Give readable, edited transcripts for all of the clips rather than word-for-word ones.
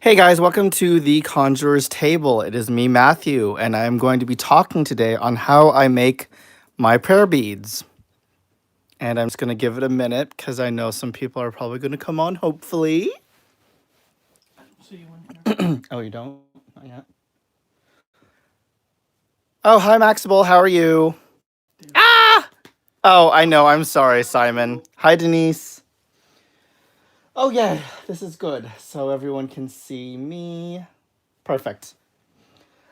Hey guys, welcome to the Conjurer's Table. It is me, Matthew, and I am going to be talking today on how I make my prayer beads. And I'm just going to give it a minute because I know some people are probably going to come on, hopefully. See you in here. Oh, you don't? Not yet. Oh, hi, Maxable. How are you? Ah! Oh, I know. I'm sorry, Simon. Hi, Denise. Oh, yeah, this is good. So everyone can see me. Perfect.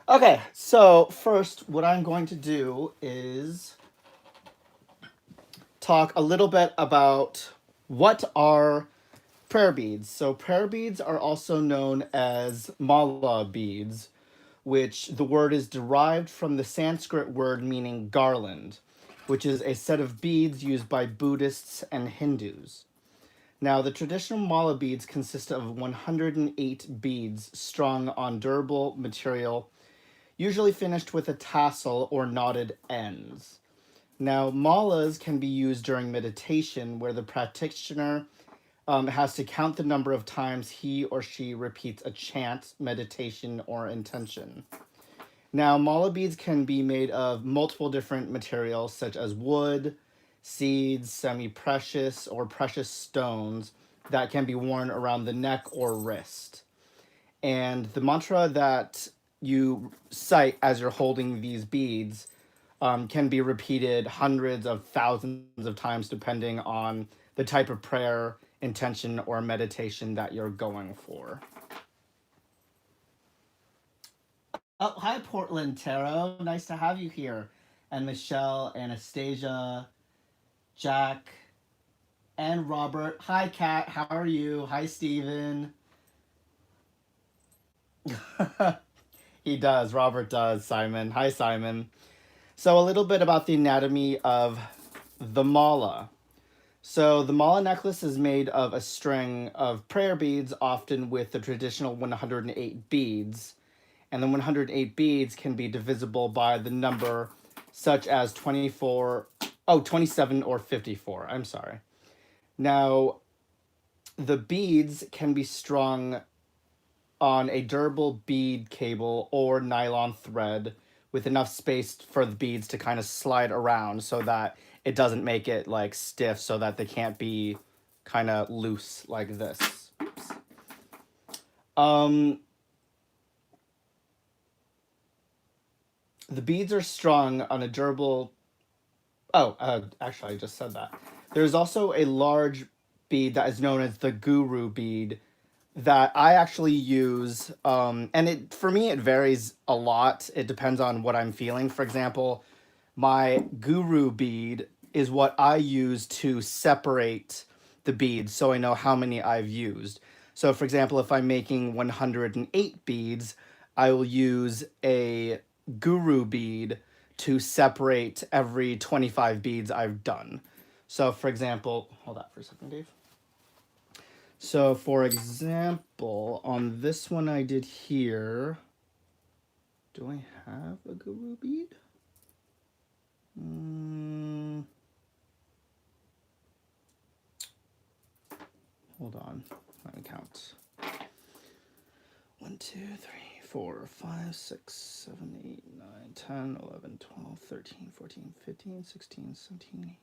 Okay, so first, what I'm going to do is talk a little bit about what are prayer beads. So, prayer beads are also known as mala beads, which the word is derived from the Sanskrit word meaning garland, which is a set of beads used by Buddhists and Hindus. Now, the traditional mala beads consist of 108 beads strung on durable material, usually finished with a tassel or knotted ends. Now, malas can be used during meditation where the practitioner has to count the number of times he or she repeats a chant, meditation, or intention. Now, mala beads can be made of multiple different materials such as wood, seeds, semi precious, or precious stones that can be worn around the neck or wrist. And the mantra that you cite as you're holding these beads can be repeated hundreds of thousands of times depending on the type of prayer, intention, or meditation that you're going for. Oh, hi, Portland Tarot. Nice to have you here. And Michelle, Anastasia, Jack, and Robert. Hi, Kat. How are you? Hi, Steven. He does. Robert does, Simon. Hi, Simon. So, a little bit about the anatomy of the mala. So the mala necklace is made of a string of prayer beads, often with the traditional 108 beads. And the 108 beads can be divisible by the number such as 27 or 54. I'm sorry. Now, the beads can be strung on a durable bead cable or nylon thread with enough space for the beads to kind of slide around so that it doesn't make it like stiff so that they can't be kind of loose like this. Oops. Um, the beads are strung on a durable. Oh, actually, I just said that. There's also a large bead that is known as the guru bead that I actually use. And it for me it varies a lot. It depends on what I'm feeling. For example, my guru bead is what I use to separate the beads so I know how many I've used. So for example, if I'm making 108 beads, I will use a guru bead to separate every 25 beads I've done. So for example, hold that for a second, Dave. So for example, on this one I did here, do I have a guru bead? Mm, hold on, let me count. 1, 2, 3, 4, 5, 6, 7, 8, 9, 10, 11, 12, 13, 14, 15, 16, 17, 18, 19,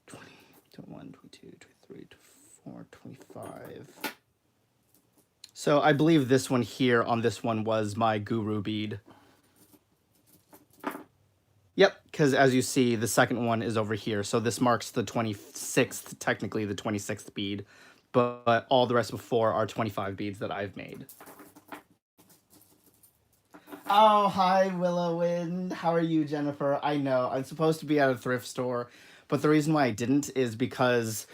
20, 21, 22, 23, 24, 25. So I believe this one here on this one was my guru bead. Yep, because as you see, the second one is over here. So this marks the 26th, technically the 26th bead, but all the rest before are 25 beads that I've made. Oh, hi, Willow Wind. How are you, Jennifer? I know, I'm supposed to be at a thrift store, but the reason why I didn't is because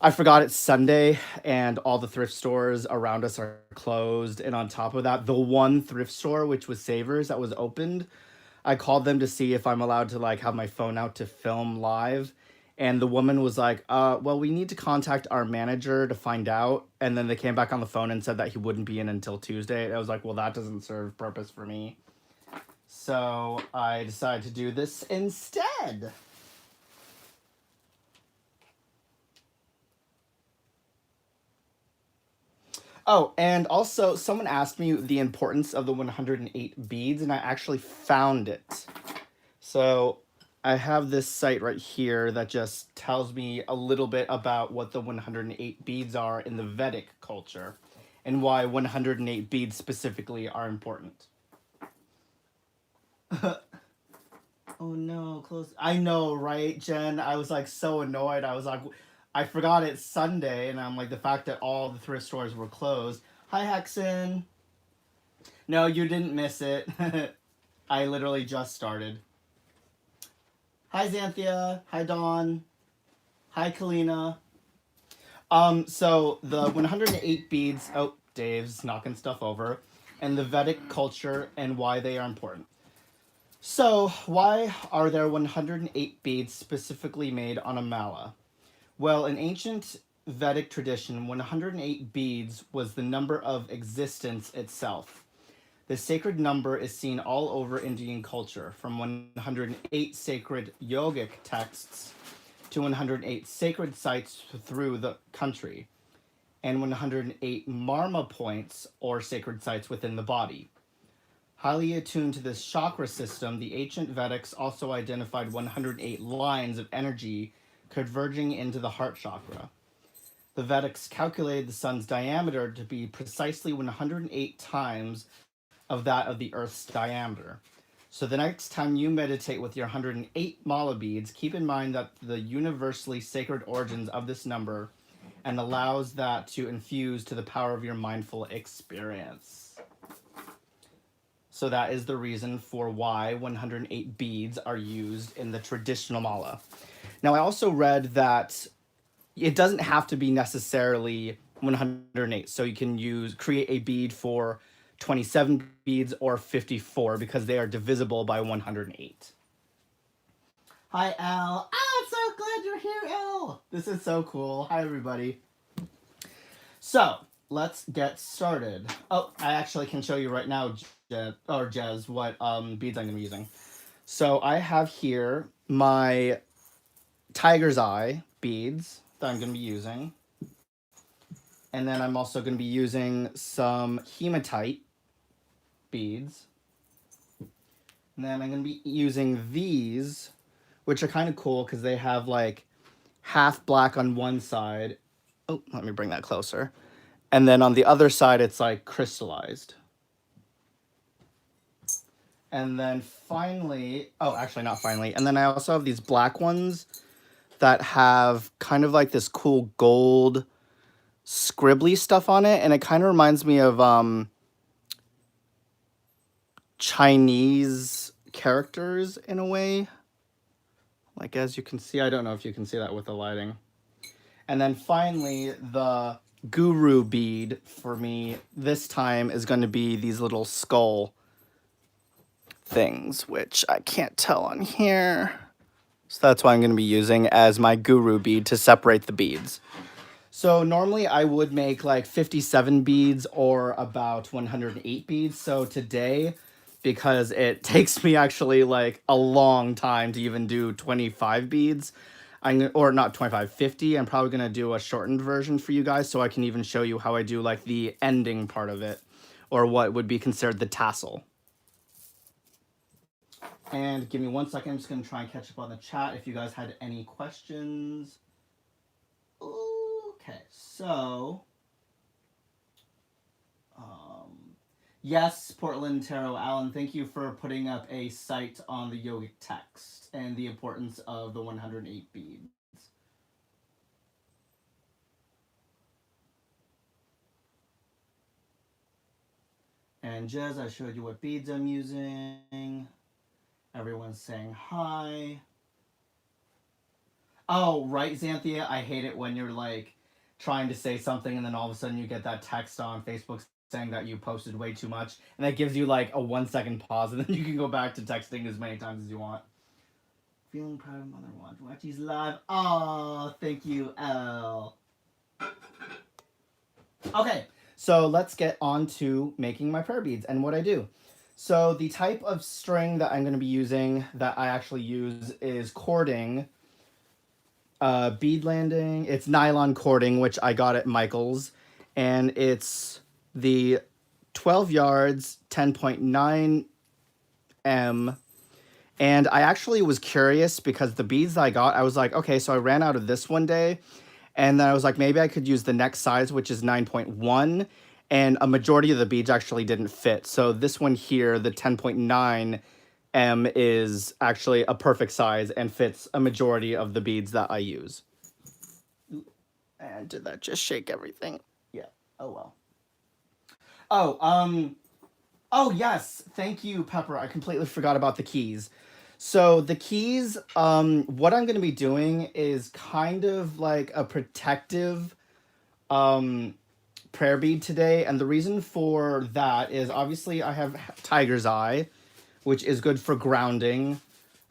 I forgot it's Sunday and all the thrift stores around us are closed. And on top of that, the one thrift store, which was Savers, that was opened, I called them to see if I'm allowed to like have my phone out to film live. And the woman was like, well, we need to contact our manager to find out. And then they came back on the phone and said that he wouldn't be in until Tuesday. And I was like, well, that doesn't serve purpose for me. So I decided to do this instead. Oh, and also someone asked me the importance of the 108 beads, and I actually found it. So I have this site right here that just tells me a little bit about what the 108 beads are in the Vedic culture and why 108 beads specifically are important. Oh no, close. I know, right, Jen? I was like so annoyed. I was like, I forgot it's Sunday, and I'm like, the fact that all the thrift stores were closed. Hi, Hexen. No, you didn't miss it. I literally just started. Hi, Xanthia. Hi, Dawn. Hi, Kalina. So the 108 beads. Oh, Dave's knocking stuff over, and the Vedic culture and why they are important. So, why are there 108 beads specifically made on a mala? Well, in ancient Vedic tradition, 108 beads was the number of existence itself. The sacred number is seen all over Indian culture, from 108 sacred yogic texts to 108 sacred sites through the country, and 108 marma points or sacred sites within the body. Highly attuned to this chakra system, the ancient Vedics also identified 108 lines of energy converging into the heart chakra. The Vedics calculated the sun's diameter to be precisely 108 times of that of the Earth's diameter. So the next time you meditate with your 108 mala beads, keep in mind that the universally sacred origins of this number and allows that to infuse to the power of your mindful experience. So that is the reason for why 108 beads are used in the traditional mala. Now, I also read that it doesn't have to be necessarily 108. So you can create a bead for 27 beads or 54 because they are divisible by 108. Hi, Al. Ah, I'm so glad you're here, Al. This is so cool. Hi, everybody. So let's get started. Oh, I actually can show you right now, Jez, what beads I'm going to be using. So I have here my tiger's eye beads that I'm going to be using. And then I'm also going to be using some hematite beads. And then I'm going to be using these, which are kind of cool because they have like half black on one side. Oh, let me bring that closer. And then on the other side, it's like crystallized. And then finally, oh, actually not finally. And then I also have these black ones that have kind of like this cool gold scribbly stuff on it. And it kind of reminds me of Chinese characters in a way. Like as you can see, I don't know if you can see that with the lighting. And then finally, the guru bead for me this time is going to be these little skull things, which I can't tell on here. So that's why I'm going to be using as my guru bead to separate the beads. So normally I would make like 57 beads or about 108 beads. So today, because it takes me actually like a long time to even do 25 beads, or not 25, 50, I'm probably going to do a shortened version for you guys so I can even show you how I do like the ending part of it, or what would be considered the tassel. And give me 1 second, I'm just going to try and catch up on the chat if you guys had any questions. Okay, so yes, Portland Tarot Allen, thank you for putting up a site on the yogic text and the importance of the 108 beads. And Jez, I showed you what beads I'm using. Everyone's saying hi. Oh, right, Xanthia. I hate it when you're like trying to say something and then all of a sudden you get that text on Facebook saying that you posted way too much, and that gives you like a 1 second pause, and then you can go back to texting as many times as you want. Feeling proud of Mother Watch these live. Oh, thank you, L. Okay, so let's get on to making my prayer beads and what I do. So the type of string that I'm going to be using that I actually use is cording, bead landing. It's nylon cording, which I got at Michael's, and it's the 12 yards, 10.9 M. And I actually was curious because the beads that I got, I was like, okay, so I ran out of this one day. And then I was like, maybe I could use the next size, which is 9.1. And a majority of the beads actually didn't fit. So this one here, the 10.9 M, is actually a perfect size and fits a majority of the beads that I use. And did that just shake everything? Yeah. Oh, well. Oh, oh, yes. Thank you, Pepper. I completely forgot about the keys. So the keys, what I'm going to be doing is kind of like a protective prayer bead today. And the reason for that is obviously I have Tiger's Eye, which is good for grounding.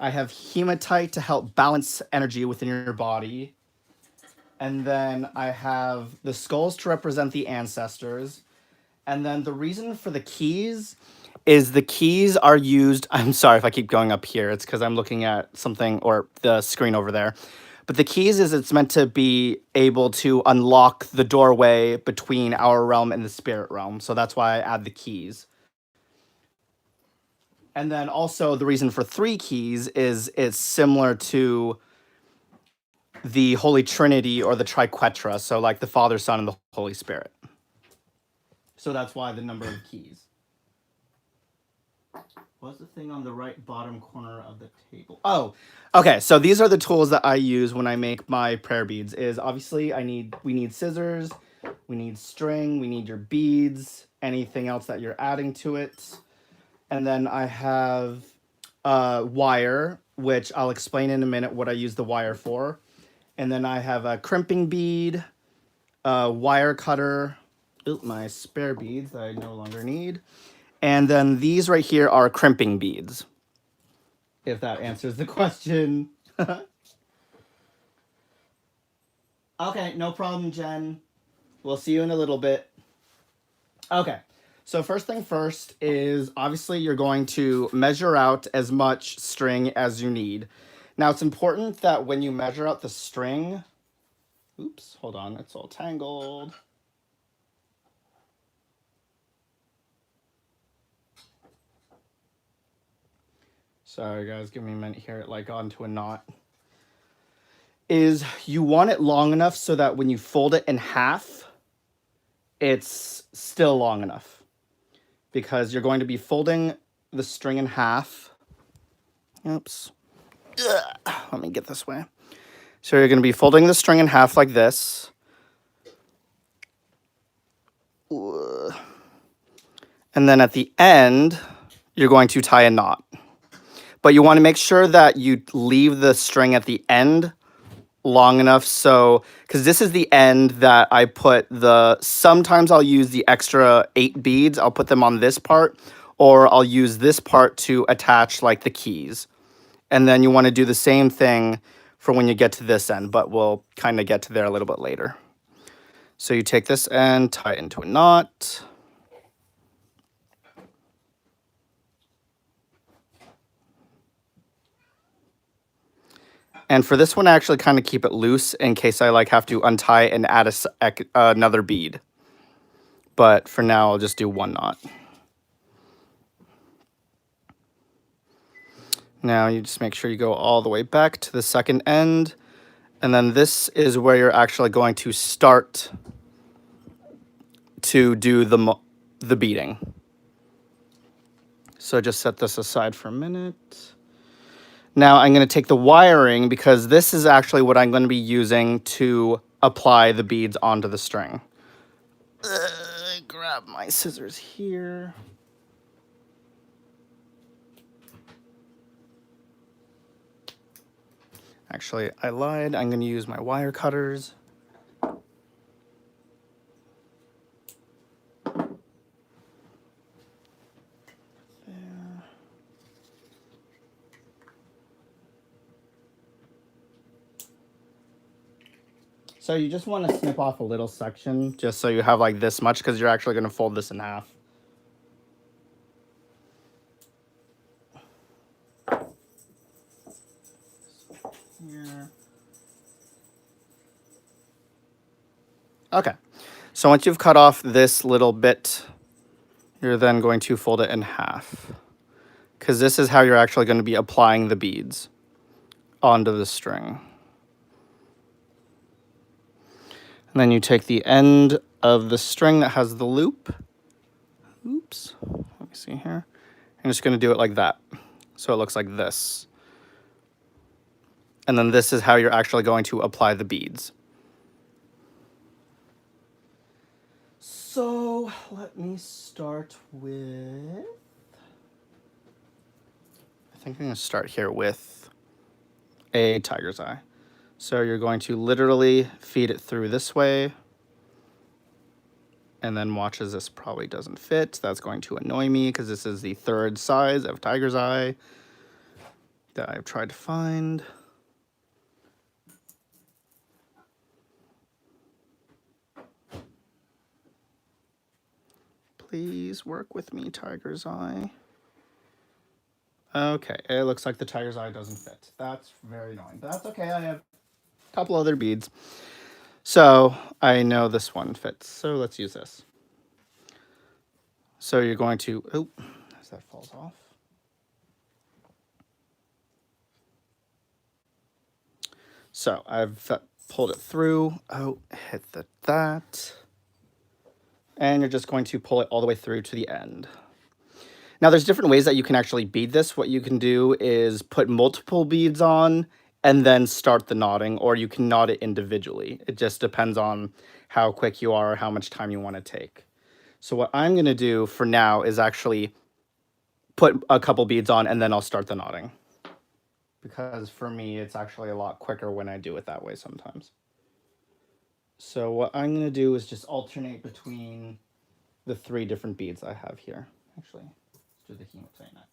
I have Hematite to help balance energy within your body. And then I have the skulls to represent the ancestors. And then the reason for the keys is the keys are used. I'm sorry if I keep going up here. It's because I'm looking at something or the screen over there. But the keys is it's meant to be able to unlock the doorway between our realm and the spirit realm. So that's why I add the keys. And then also the reason for 3 keys is it's similar to the Holy Trinity or the Triquetra. So like the Father, Son, and the Holy Spirit. So that's why the number of keys. What's the thing on the right bottom corner of the table? Oh, okay. So these are the tools that I use when I make my prayer beads. Is obviously we need scissors, we need string, we need your beads, anything else that you're adding to it, and then I have wire, which I'll explain in a minute what I use the wire for, and then I have a crimping bead, a wire cutter, my spare beads that I no longer need. And then these right here are crimping beads, if that answers the question. Okay, no problem, Jen. We'll see you in a little bit. Okay, so first thing first is obviously you're going to measure out as much string as you need. Now it's important that when you measure out the string, oops, hold on, it's all tangled. Sorry guys, give me a minute here, it like got into a knot. Is you want it long enough so that when you fold it in half, it's still long enough. Because you're going to be folding the string in half. Oops. Ugh. Let me get this way. So you're going to be folding the string in half like this. And then at the end, you're going to tie a knot. But you want to make sure that you leave the string at the end long enough so, because this is the end that I put sometimes I'll use the extra 8 beads, I'll put them on this part, or I'll use this part to attach like the keys. And then you want to do the same thing for when you get to this end, but we'll kind of get to there a little bit later. So you take this end, tie it into a knot. And for this one, I actually kind of keep it loose in case I like have to untie and add another bead. But for now, I'll just do 1 knot. Now you just make sure you go all the way back to the second end. And then this is where you're actually going to start to do the beading. So just set this aside for a minute. Now I'm going to take the wiring because this is actually what I'm going to be using to apply the beads onto the string. Grab my scissors here. Actually, I lied. I'm going to use my wire cutters. So you just want to snip off a little section just so you have like this much because you're actually going to fold this in half. Here. Okay. So once you've cut off this little bit, you're then going to fold it in half, because this is how you're actually going to be applying the beads onto the string. And then you take the end of the string that has the loop. Oops, let me see here. I'm just going to do it like that. So it looks like this. And then this is how you're actually going to apply the beads. So let me start with, I think I'm going to start here with a tiger's eye. So you're going to literally feed it through this way, and then watch as this probably doesn't fit. That's going to annoy me because this is the third size of tiger's eye that I've tried to find. Please work with me, tiger's eye. Okay, it looks like the tiger's eye doesn't fit. That's very annoying, but that's okay. I have a couple other beads. So I know this one fits, so let's use this. So you're going to, oh, as that falls off. So I've pulled it through. Oh, hit that. And you're just going to pull it all the way through to the end. Now there's different ways that you can actually bead this. What you can do is put multiple beads on and then start the knotting, or you can knot it individually. It just depends on how quick you are, how much time you want to take. So what I'm going to do for now is actually put a couple beads on and then I'll start the knotting. Because for me, it's actually a lot quicker when I do it that way sometimes. So what I'm going to do is just alternate between the 3 different beads I have here. Actually, let's do the hematite next.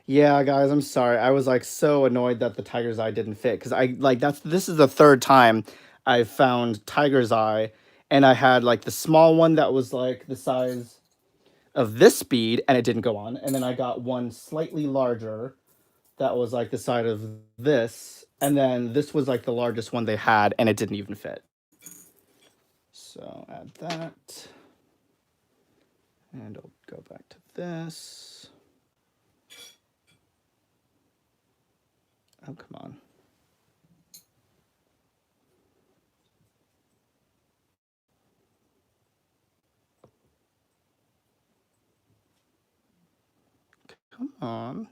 Yeah, guys, I'm sorry. I was like so annoyed that the tiger's eye didn't fit because I like this is the third time I found tiger's eye, and I had like the small one that was like the size of this bead and it didn't go on, and then I got one slightly larger that was like the size of this, and then this was like the largest one they had and it didn't even fit. So add that, and I'll go back to this. Oh, come on. Come on.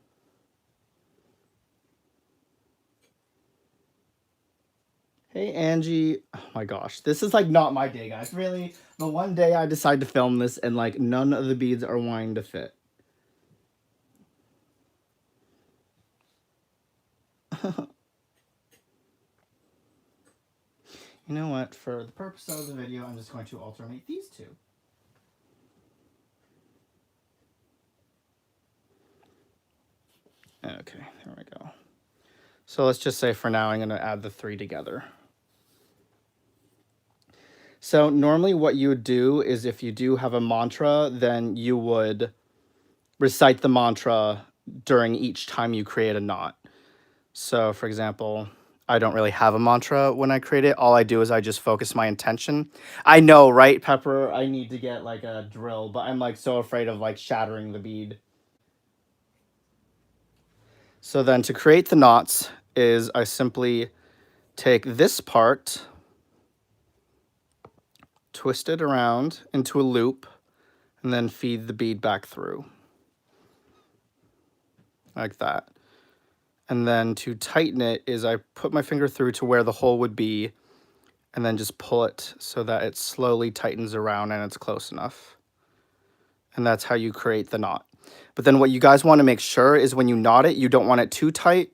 Hey, Angie. Oh my gosh. This is like not my day, guys. Really? The one day I decide to film this and like none of the beads are wanting to fit. You know what? For the purpose of the video, I'm just going to alternate these 2. Okay, there we go. So let's just say for now I'm going to add the 3 together. So normally what you would do is if you do have a mantra, then you would recite the mantra during each time you create a knot. So for example, I don't really have a mantra when I create it. All I do is I just focus my intention. I know, right, Pepper? I need to get like a drill, but I'm like so afraid of like shattering the bead. So then to create the knots is I simply take this part, twist it around into a loop, and then feed the bead back through. Like that. And then to tighten it is I put my finger through to where the hole would be and then just pull it so that it slowly tightens around and it's close enough. And that's how you create the knot. But then what you guys want to make sure is when you knot it, you don't want it too tight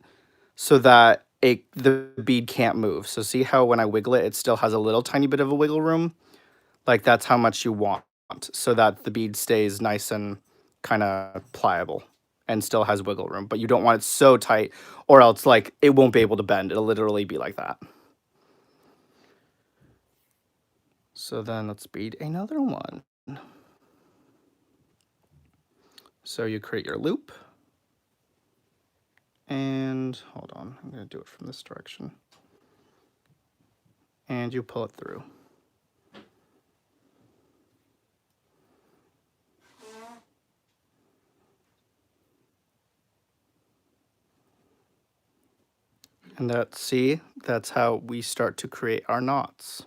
so that the bead can't move. So see how when I wiggle it, it still has a little tiny bit of a wiggle room? Like that's how much you want so that the bead stays nice and kind of pliable and still has wiggle room. But you don't want it so tight or else like it won't be able to bend. It'll literally be like that. So then let's bead another one. So you create your loop. And hold on, I'm going to do it from this direction. and you pull it through. And that's how we start to create our knots.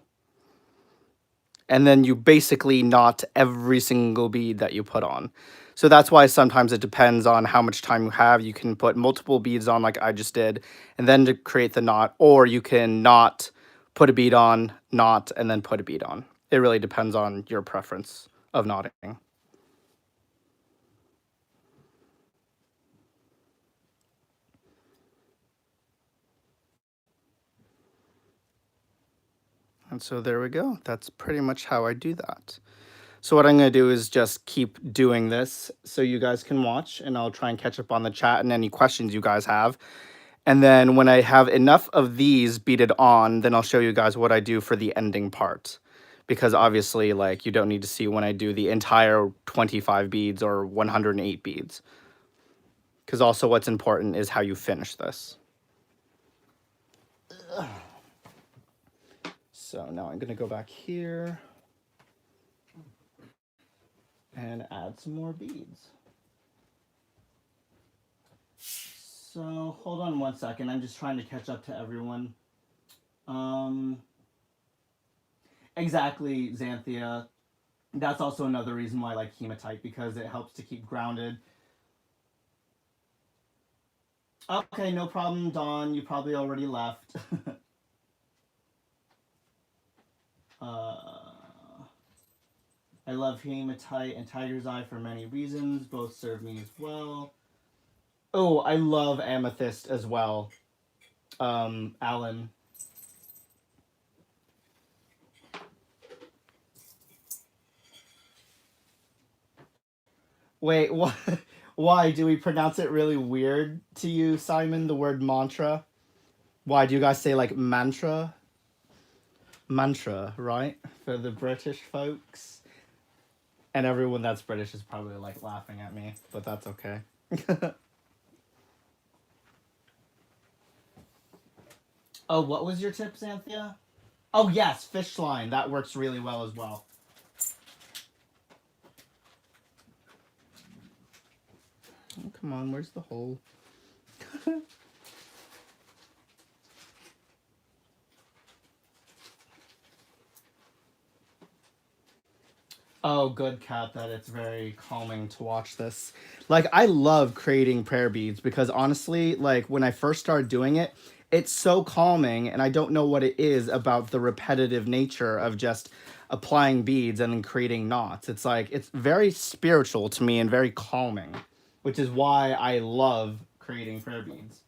And then you basically knot every single bead that you put on. So that's why sometimes it depends on how much time you have. You can put multiple beads on like I just did, and then to create the knot, or you can knot, put a bead on, knot, and then put a bead on. It really depends on your preference of knotting. And so there we go. That's pretty much how I do that. So what I'm going to do is just keep doing this so you guys can watch, and I'll try and catch up on the chat and any questions you guys have. And then when I have enough of these beaded on, then I'll show you guys what I do for the ending part. Because obviously, like, you don't need to see when I do the entire 25 beads or 108 beads. Because also what's important is how you finish this. So now I'm going to go back here and add some more beads. So hold on one second. I'm just trying to catch up to everyone. Exactly, Xanthia. That's also another reason why I like hematite, because it helps to keep grounded. Okay, no problem, Dawn. You probably already left. uh, I love hematite and tiger's eye for many reasons. Both serve me as well. Oh, I love amethyst as well. Alan. Wait, what? Why do we pronounce it really weird to you, Simon? The word mantra. Why do you guys say like mantra? Mantra, right? For the British folks. And everyone that's British is probably like laughing at me, but that's okay. Oh, what was your tip, Xanthia? Oh, yes, fish line. That works really well as well. Oh, come on, where's the hole? Oh, good, Kat, that it's very calming to watch this. Like, I love creating prayer beads because honestly, like, when I first started doing it, it's so calming, and I don't know what it is about the repetitive nature of just applying beads and then creating knots. It's like, it's very spiritual to me and very calming, which is why I love creating prayer beads.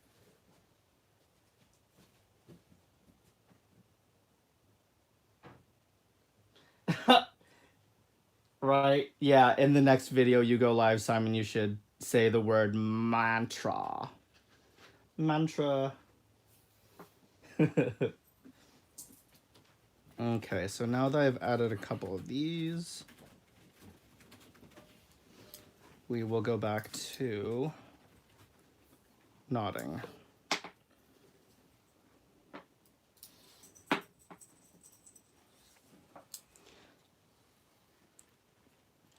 Right? Yeah, in the next video you go live, Simon, you should say the word mantra. Mantra. Okay, so now that I've added a couple of these, we will go back to knotting.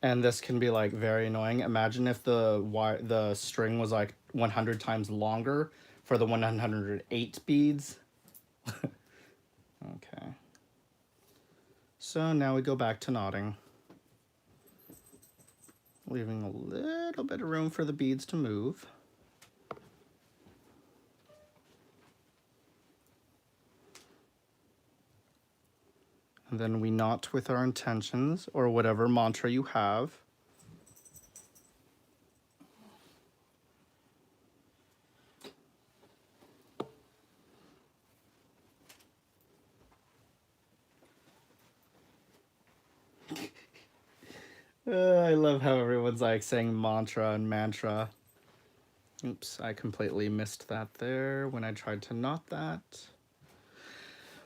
And this can be like very annoying. Imagine if the string was like 100 times longer for the 108 beads. Okay. So now we go back to knotting, leaving a little bit of room for the beads to move. And then we knot with our intentions or whatever mantra you have. I love how everyone's like saying mantra and mantra. Oops, I completely missed that there when I tried to knot that.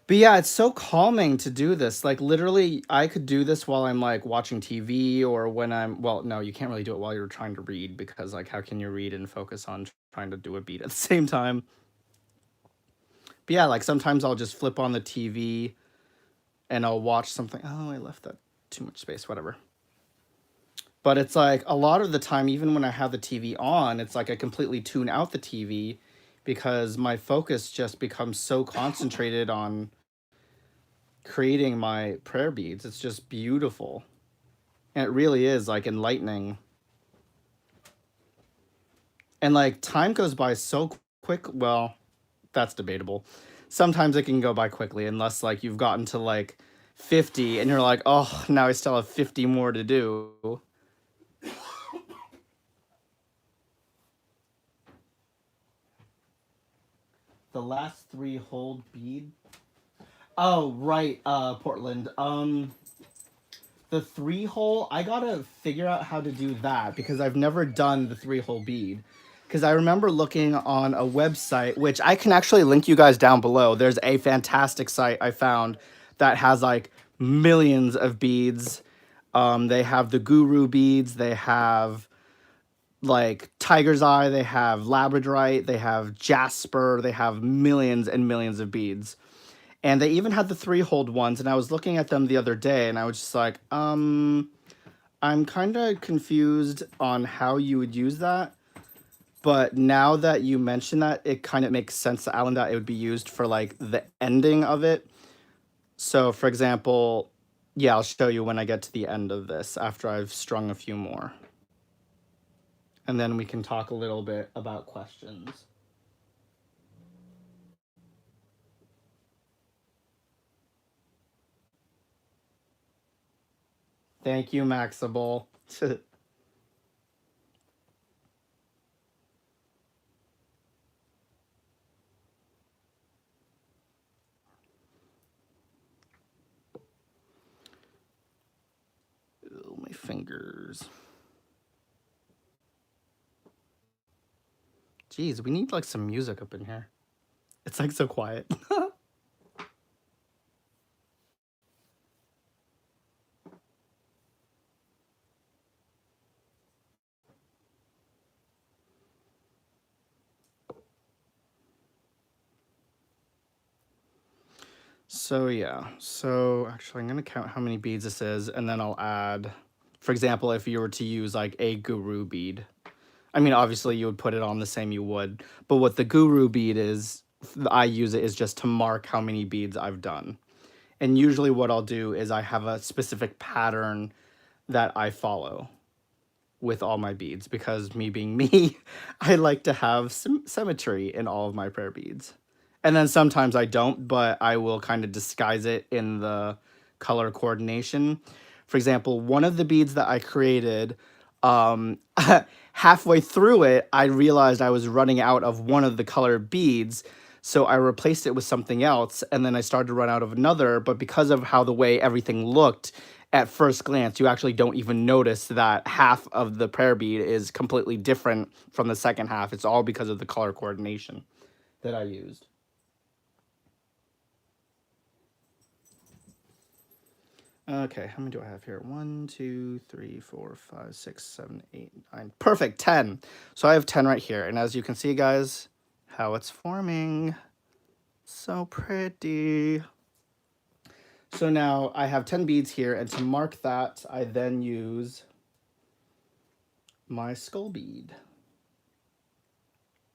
But yeah, it's so calming to do this. Like literally, I could do this while I'm like watching TV or when I'm, well, no, you can't really do it while you're trying to read because like how can you read and focus on trying to do a beat at the same time? But yeah, like sometimes I'll just flip on the TV and I'll watch something. Oh, I left that too much space, whatever. But it's like a lot of the time, even when I have the TV on, it's like I completely tune out the TV because my focus just becomes so concentrated on creating my prayer beads. It's just beautiful. And it really is like enlightening. And like time goes by so quick. Well, that's debatable. Sometimes it can go by quickly unless like you've gotten to like 50 and you're like, oh, now I still have 50 more to do. The last three hold bead. Oh, right, Portland. The three hole, I gotta figure out how to do that because I've never done the three hole bead. Because I remember looking on a website, which I can actually link you guys down below. There's a fantastic site I found that has like millions of beads. They have the guru beads, they have like tiger's eye, they have labradorite, they have jasper, they have millions and millions of beads. And they even had the three hold ones, and I was looking at them the other day, and I was just like, I'm kind of confused on how you would use that. But now that you mention that, it kind of makes sense to Alan that it would be used for like the ending of it. So, for example, yeah, I'll show you when I get to the end of this after I've strung a few more. And then we can talk a little bit about questions. Thank you, Maxable. Oh, my fingers. Jeez, we need like some music up in here. It's like so quiet. So yeah, so actually I'm gonna count how many beads this is, and then I'll add, for example, if you were to use like a guru bead. I mean, obviously you would put it on the same you would, but what the guru bead is, I use it is just to mark how many beads I've done. And usually what I'll do is I have a specific pattern that I follow with all my beads because me being me, I like to have some symmetry in all of my prayer beads. And then sometimes I don't, but I will kind of disguise it in the color coordination. For example, one of the beads that I created, um, halfway through it, I realized I was running out of one of the color beads. So I replaced it with something else, and then I started to run out of another. But because of how the way everything looked, at first glance, you actually don't even notice that half of the prayer bead is completely different from the second half. It's all because of the color coordination that I used. Okay, how many do I have here? 1, 2, 3, 4, 5, 6, 7, 8, 9. Perfect, 10. So I have 10 right here. And as you can see, guys, how it's forming. So pretty. So now I have 10 beads here, and to mark that, I then use my skull bead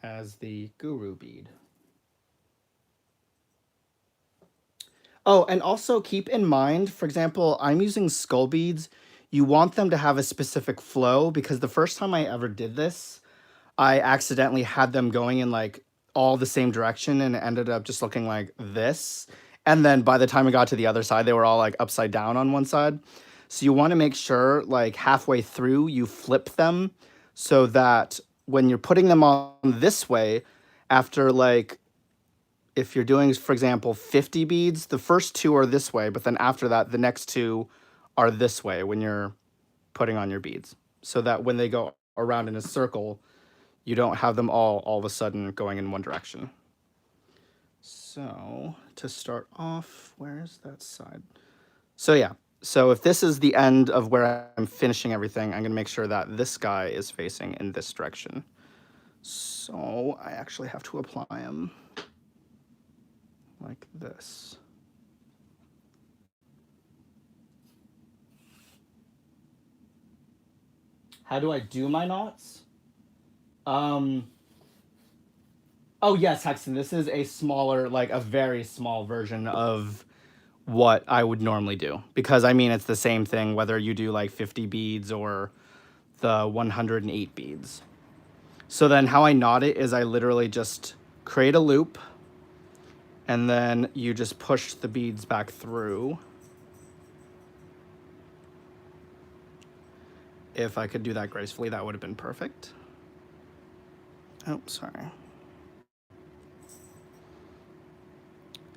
as the guru bead. Oh, and also keep in mind, for example, I'm using skull beads. You want them to have a specific flow because the first time I ever did this, I accidentally had them going in like all the same direction and it ended up just looking like this. And then by the time I got to the other side, they were all like upside down on one side. So you want to make sure like halfway through you flip them so that when you're putting them on this way, after like if you're doing, for example, 50 beads, the first two are this way, but then after that, the next two are this way when you're putting on your beads. So that when they go around in a circle, you don't have them all of a sudden going in one direction. So to start off, where's that side? So yeah, so if this is the end of where I'm finishing everything, I'm gonna make sure that this guy is facing in this direction. So I actually have to apply them like this. How do I do my knots? Um, oh yes, Hexen. This is a smaller, like a very small version of what I would normally do, because I mean it's the same thing whether you do like 50 beads or the 108 beads. So then how I knot it is I literally just create a loop and then you just push the beads back through. If I could do that gracefully, that would have been perfect. Oh, sorry.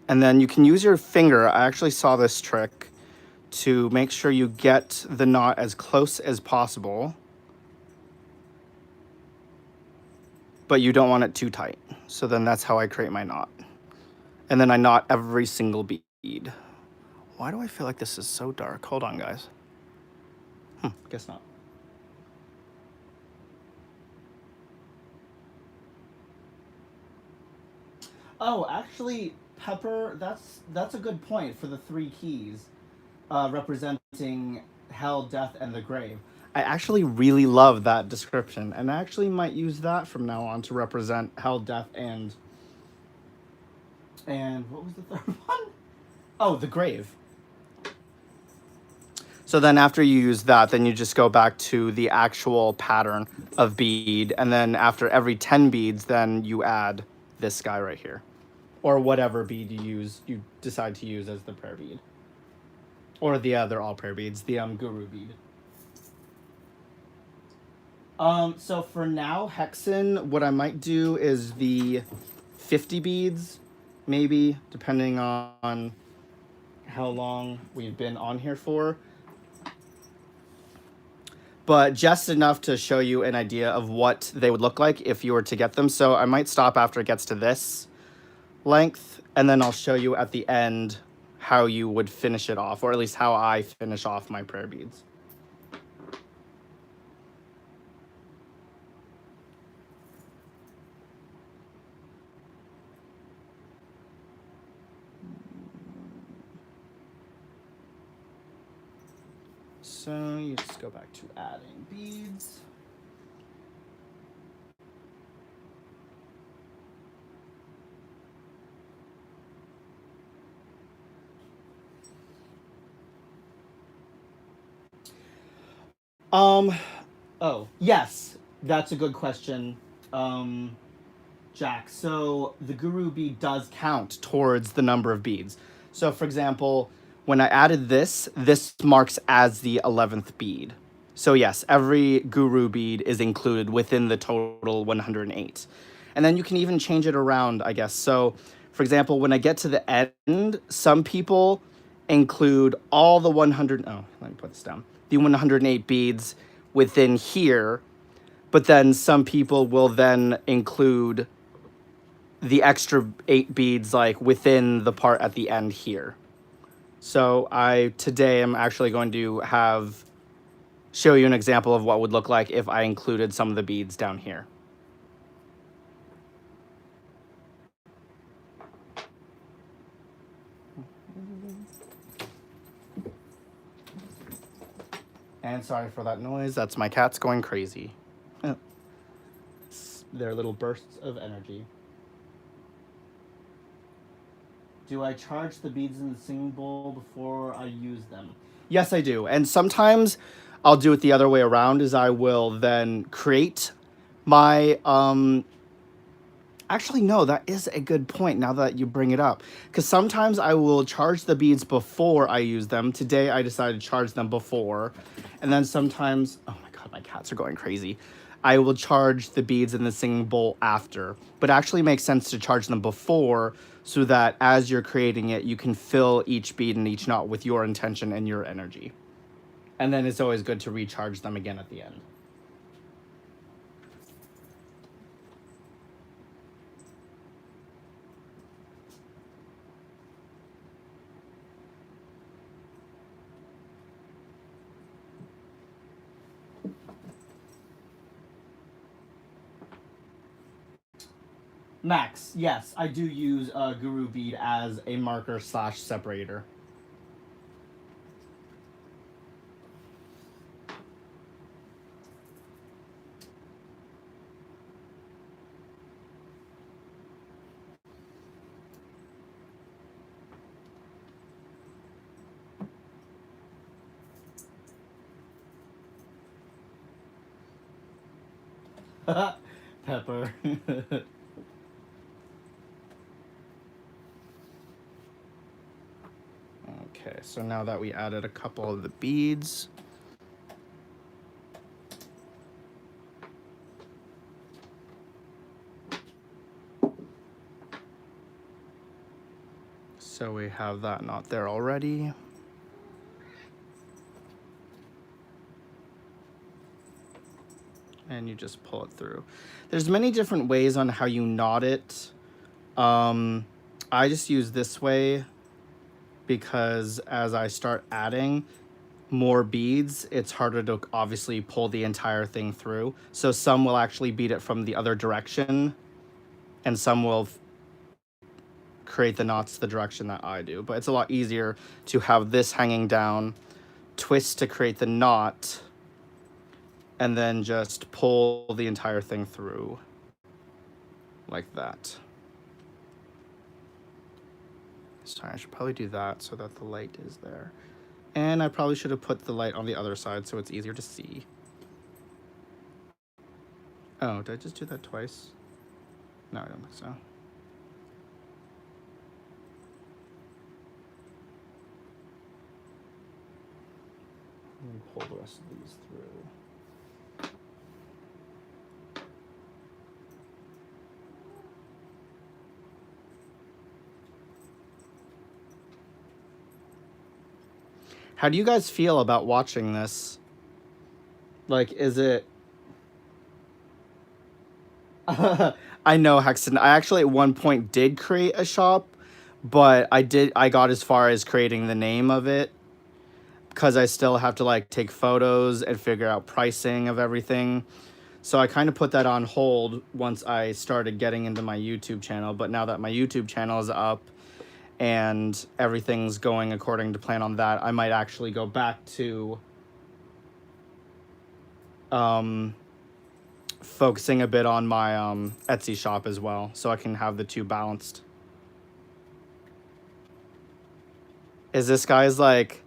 And then you can use your finger. I actually saw this trick to make sure you get the knot as close as possible, but you don't want it too tight. So then that's how I create my knot. And then I knot every single bead. Why do I feel like this is so dark? Hold on, guys. Guess not. Oh, actually, Pepper, that's a good point for the three keys representing hell, death, and the grave. I actually really love that description, and I actually might use that from now on to represent hell, death, and what was the third one? Oh, the grave. So then after you use that, then you just go back to the actual pattern of bead, and then after every 10 beads, then you add this guy right here. Or whatever bead you decide to use as the prayer bead. Or the other all prayer beads, the guru bead. So for now, Hexen, what I might do is the 50 beads, maybe, depending on how long we've been on here for. But just enough to show you an idea of what they would look like if you were to get them. So I might stop after it gets to this length, and then I'll show you at the end how you would finish it off, or at least how I finish off my prayer beads. So you just go back to adding beads. Um, oh, yes, that's a good question, Jack. So the guru bead does count towards the number of beads. So for example, when I added this, this marks as the 11th bead. So yes, every guru bead is included within the total 108. And then you can even change it around, I guess. So for example, when I get to the end, some people include all the 100, oh, let me put this down, the 108 beads within here, but then some people will then include the extra 8 beads like within the part at the end here. So I today am actually going to show you an example of what would look like if I included some of the beads down here. And sorry for that noise, that's my cats going crazy. They're little bursts of energy. Do I charge the beads in the singing bowl before I use them? Yes, I do. And sometimes I'll do it the other way around, is I will then create my actually, no, that is a good point now that you bring it up. Because sometimes I will charge the beads before I use them. Today I decided to charge them before. And then sometimes, oh my god, my cats are going crazy. I will charge the beads in the singing bowl after. But it actually makes sense to charge them before so that as you're creating it, you can fill each bead and each knot with your intention and your energy. And then it's always good to recharge them again at the end. Max, yes, I do use a guru bead as a marker slash separator. Pepper. Okay, so now that we added a couple of the beads, so we have that knot there already. And you just pull it through. There's many different ways on how you knot it. I just use this way because as I start adding more beads, it's harder to obviously pull the entire thing through. So some will actually beat it from the other direction, and some will create the knots the direction that I do. But it's a lot easier to have this hanging down, twist to create the knot, and then just pull the entire thing through like that. Sorry, I should probably do that so that the light is there. And I probably should have put the light on the other side so it's easier to see. Oh, did I just do that twice? No, I don't think so. Let me pull the rest of these through. How do you guys feel about watching this? Like, is it... I know, Hexton. I actually at one point did create a shop, but I got as far as creating the name of it because I still have to like take photos and figure out pricing of everything. So I kind of put that on hold once I started getting into my YouTube channel, but now that my YouTube channel is up and everything's going according to plan on that, I might actually go back to focusing a bit on my Etsy shop as well, so I can have the two balanced. Is this guy's like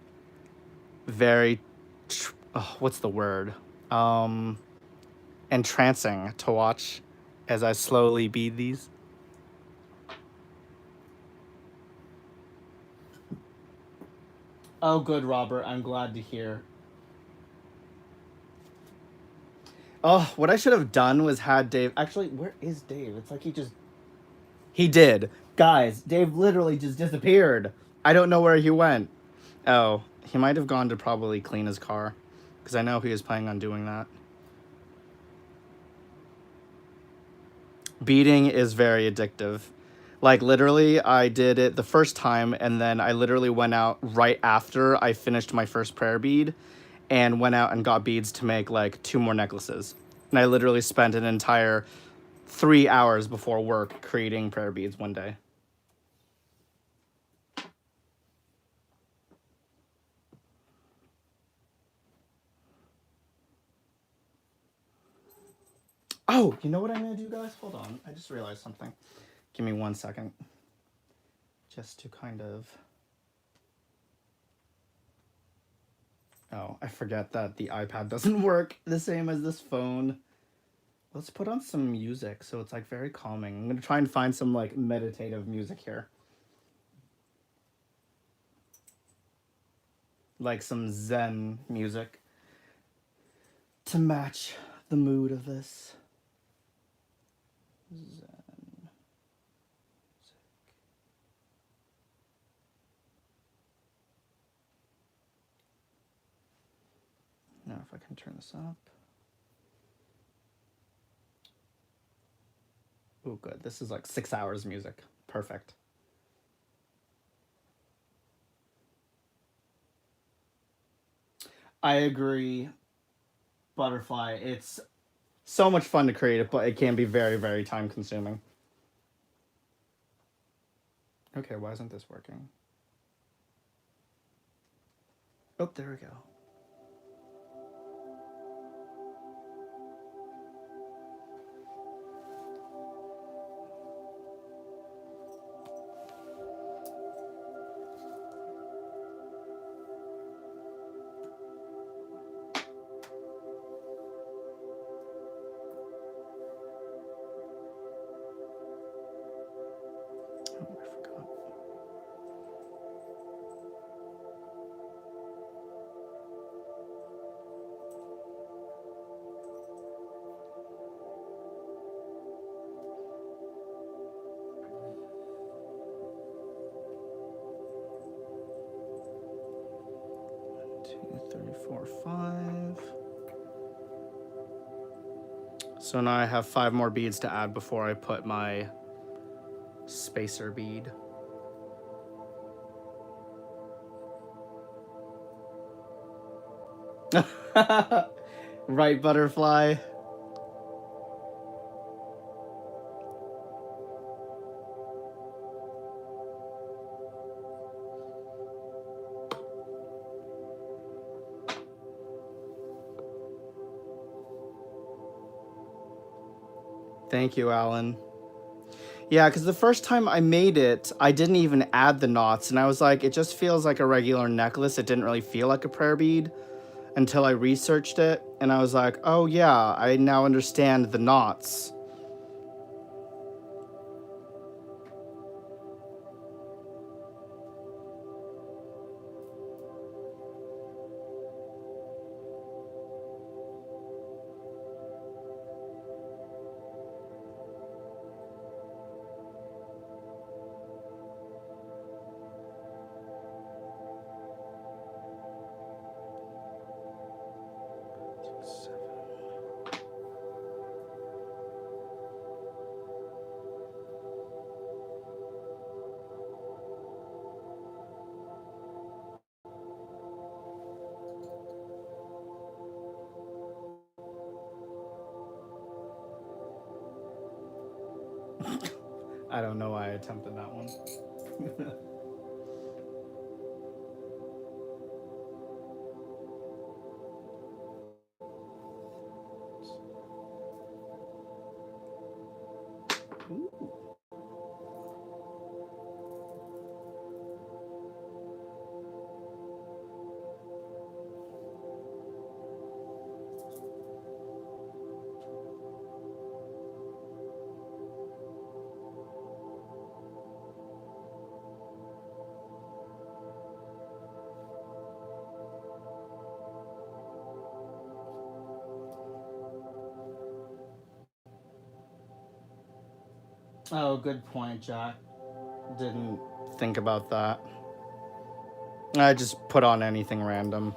very, what's the word? Entrancing to watch as I slowly bead these. Oh, good, Robert. I'm glad to hear. Oh, what I should have done was had Dave... Actually, where is Dave? It's like he just... He did. Guys, Dave literally just disappeared. I don't know where he went. Oh, he might have gone to probably clean his car. Because I know he was planning on doing that. Beading is very addictive. Like, literally, I did it the first time, and then I literally went out right after I finished my first prayer bead and went out and got beads to make, like, 2 more necklaces. And I literally spent an entire 3 hours before work creating prayer beads one day. Oh, you know what I'm going to do, guys? Hold on. I just realized something. Give me 1 second. Just to kind of... Oh, I forget that the iPad doesn't work the same as this phone. Let's put on some music so it's like very calming. I'm going to try and find some like meditative music here. Like some Zen music to match the mood of this. Zen music. Now if I can turn this up. Oh, good. This is like 6 hours music. Perfect. I agree, Butterfly. It's so much fun to create it, but it can be very, very time consuming. Okay, why isn't this working? Oh, there we go. 3, 4, 5. So now I have 5 more beads to add before I put my spacer bead. Right, butterfly? Thank you, Alan. Yeah, because the first time I made it, I didn't even add the knots, and I was like, it just feels like a regular necklace. It didn't really feel like a prayer bead until I researched it, and I was like, oh yeah, I now understand the knots. I don't know why I attempted that one. Oh, good point, Jack. Didn't think about that. I just put on anything random.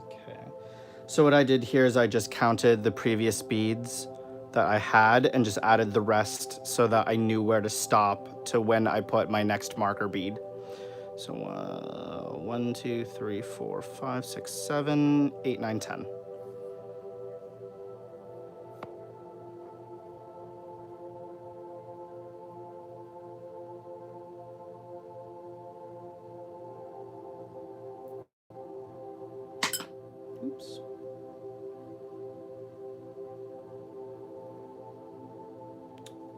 Okay. So what I did here is I just counted the previous beads that I had and just added the rest so that I knew where to stop to when I put my next marker bead. So 1, 2, 3, 4, 5, 6, 7, 8, 9, 10. Oops.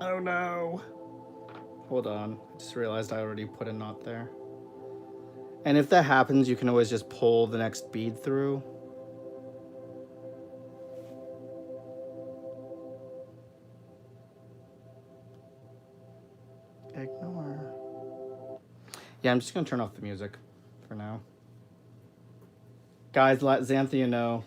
Oh no. Hold on. I just realized I already put a knot there. And if that happens, you can always just pull the next bead through. Ignore. Yeah, I'm just going to turn off the music for now. Guys, let Xanthia know.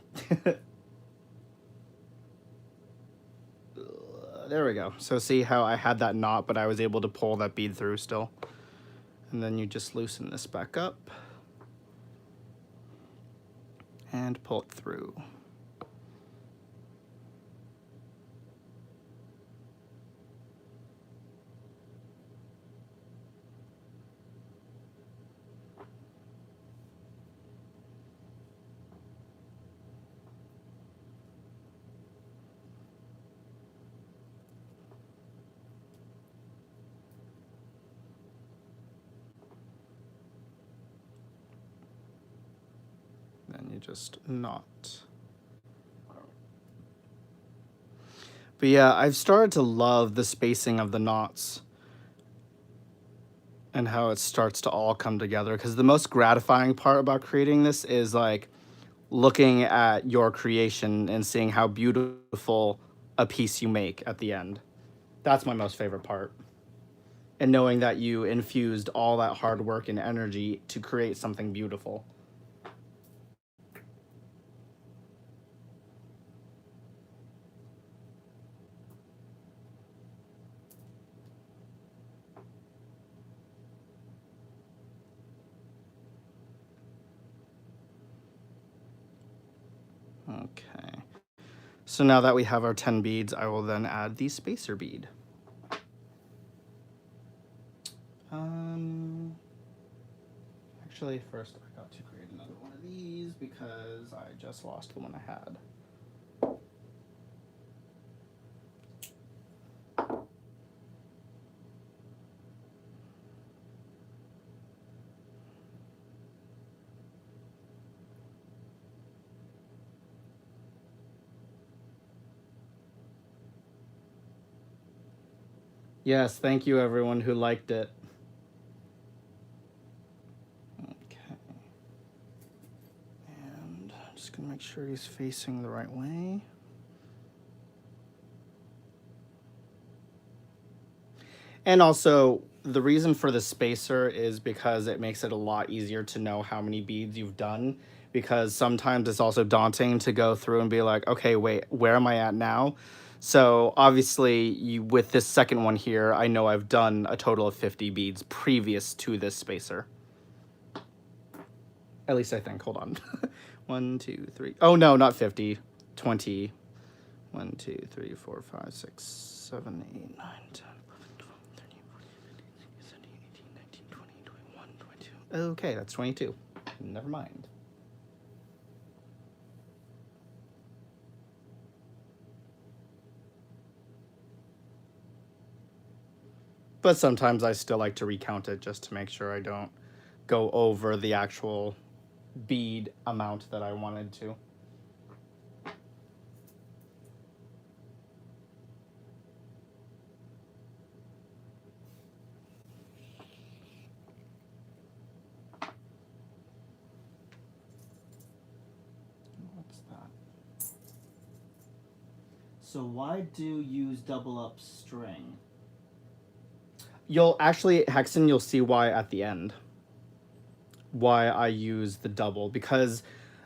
There we go. So see how I had that knot, but I was able to pull that bead through still. And then you just loosen this back up and pull it through. Then you just knot. But yeah, I've started to love the spacing of the knots and how it starts to all come together, because the most gratifying part about creating this is like looking at your creation and seeing how beautiful a piece you make at the end. That's my most favorite part. And knowing that you infused all that hard work and energy to create something beautiful. Okay. So now that we have our 10 beads, I will then add the spacer bead. Actually, first I got to create another one of these because I just lost the one I had. Yes, thank you everyone who liked it. Okay. And I'm just gonna make sure he's facing the right way. And also, the reason for the spacer is because it makes it a lot easier to know how many beads you've done. Because sometimes it's also daunting to go through and be like, okay, wait, where am I at now? So obviously, with this second one here, I know I've done a total of 50 beads previous to this spacer. At least I think. Hold on. 1, 2, 3. Oh, no, not 50. 20. 1, 2, 3, 4, 5, 6, 7, 8, 9, 10. Okay, that's 22. Never mind. But sometimes I still like to recount it just to make sure I don't go over the actual bead amount that I wanted to. What's that? So why do you use double up string? You'll actually, Hexen, you'll see why at the end. Why I use the double. Because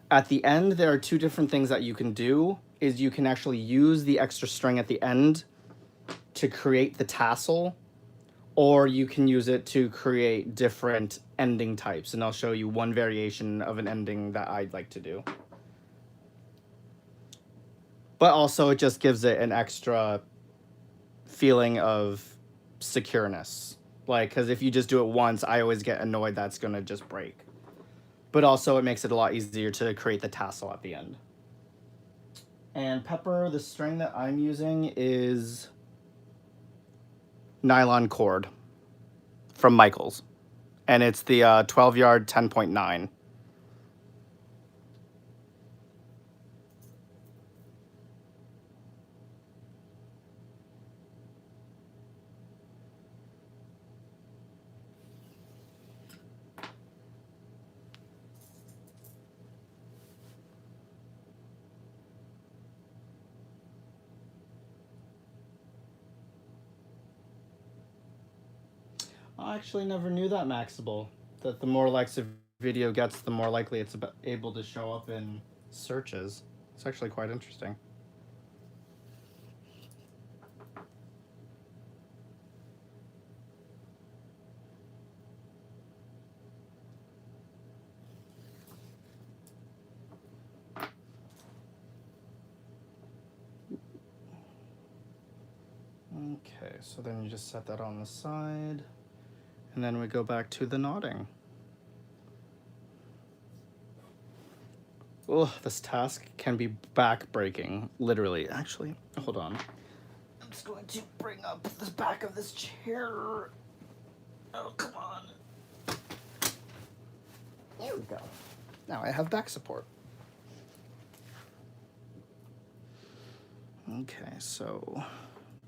at the end, there are two different things that you can do. Is you can actually use the extra string at the end to create the tassel, or you can use it to create different ending types. And I'll show you one variation of an ending that I'd like to do. But also, it just gives it an extra feeling of secureness. Like, because if you just do it once, I always get annoyed that's going to just break. But also, it makes it a lot easier to create the tassel at the end. And Pepper, the string that I'm using is Nylon Cord from Michaels. And it's the 12 yard 10.9. I actually never knew that, Maxable. That the more likes a video gets, the more likely it's able to show up in searches. It's actually quite interesting. Okay, so then you just set that on the side, and then we go back to the knotting. Oh, this task can be back-breaking, literally. Actually, hold on. I'm just going to bring up the back of this chair. Oh, come on. There we go. Now I have back support. Okay, so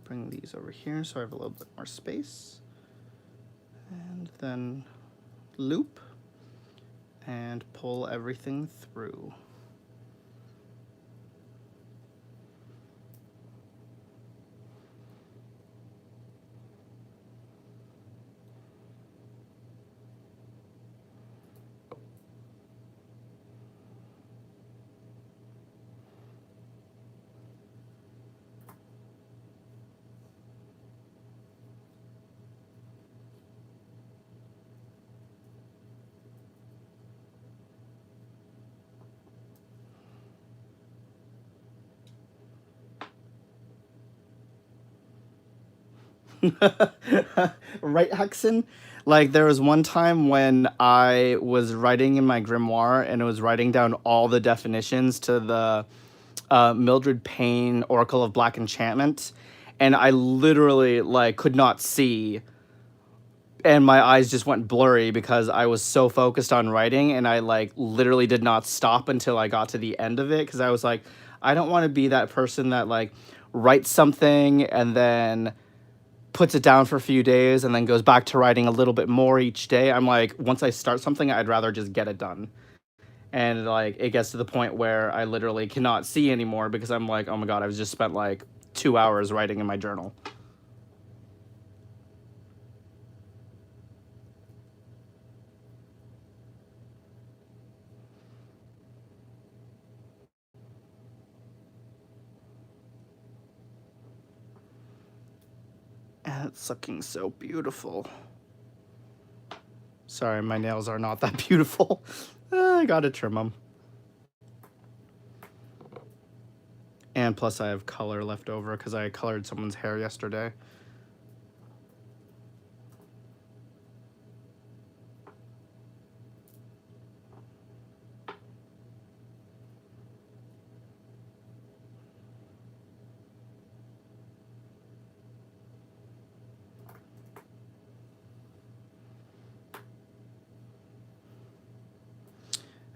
bring these over here so I have a little bit more space. And then loop and pull everything through. Right, Hexen? Like, there was one time when I was writing in my grimoire and it was writing down all the definitions to the Mildred Payne Oracle of Black Enchantment, and I literally, like, could not see, and my eyes just went blurry because I was so focused on writing, and I, like, literally did not stop until I got to the end of it, because I was like, I don't want to be that person that, like, writes something and then puts it down for a few days and then goes back to writing a little bit more each day. I'm like, once I start something, I'd rather just get it done. And like it gets to the point where I literally cannot see anymore because I'm like, oh my god, I've just spent like 2 hours writing in my journal. And it's looking so beautiful. Sorry, my nails are not that beautiful. I gotta trim them. And plus, I have color left over because I colored someone's hair yesterday.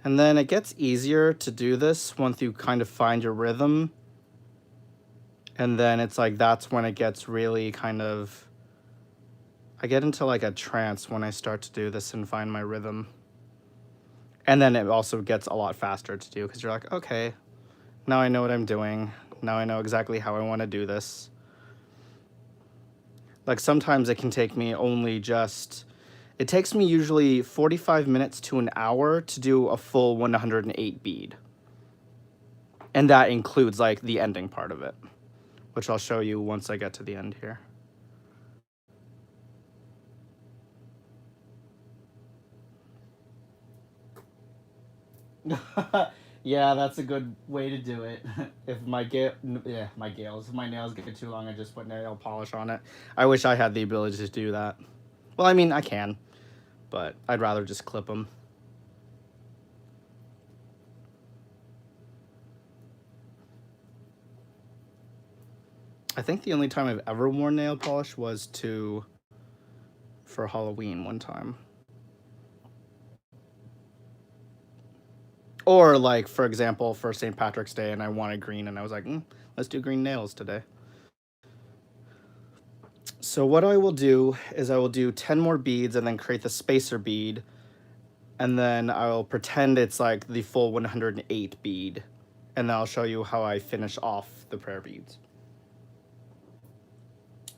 And then it gets easier to do this once you kind of find your rhythm. And then it's like that's when it gets really kind of. I get into like a trance when I start to do this and find my rhythm. And then it also gets a lot faster to do because you're like, okay, now I know what I'm doing. Now I know exactly how I want to do this. Like sometimes it can take me only just. It takes me usually 45 minutes to an hour to do a full 108 bead. And that includes like the ending part of it, which I'll show you once I get to the end here. Yeah, that's a good way to do it. If my if my nails get too long, I just put nail polish on it. I wish I had the ability to do that. Well, I mean, I can, but I'd rather just clip them. I think the only time I've ever worn nail polish was for Halloween one time. Or like, for example, for St. Patrick's Day, and I wanted green, and I was like, let's do green nails today. So what I will do is I will do 10 more beads and then create the spacer bead, and then I'll pretend it's like the full 108 bead, and then I'll show you how I finish off the prayer beads.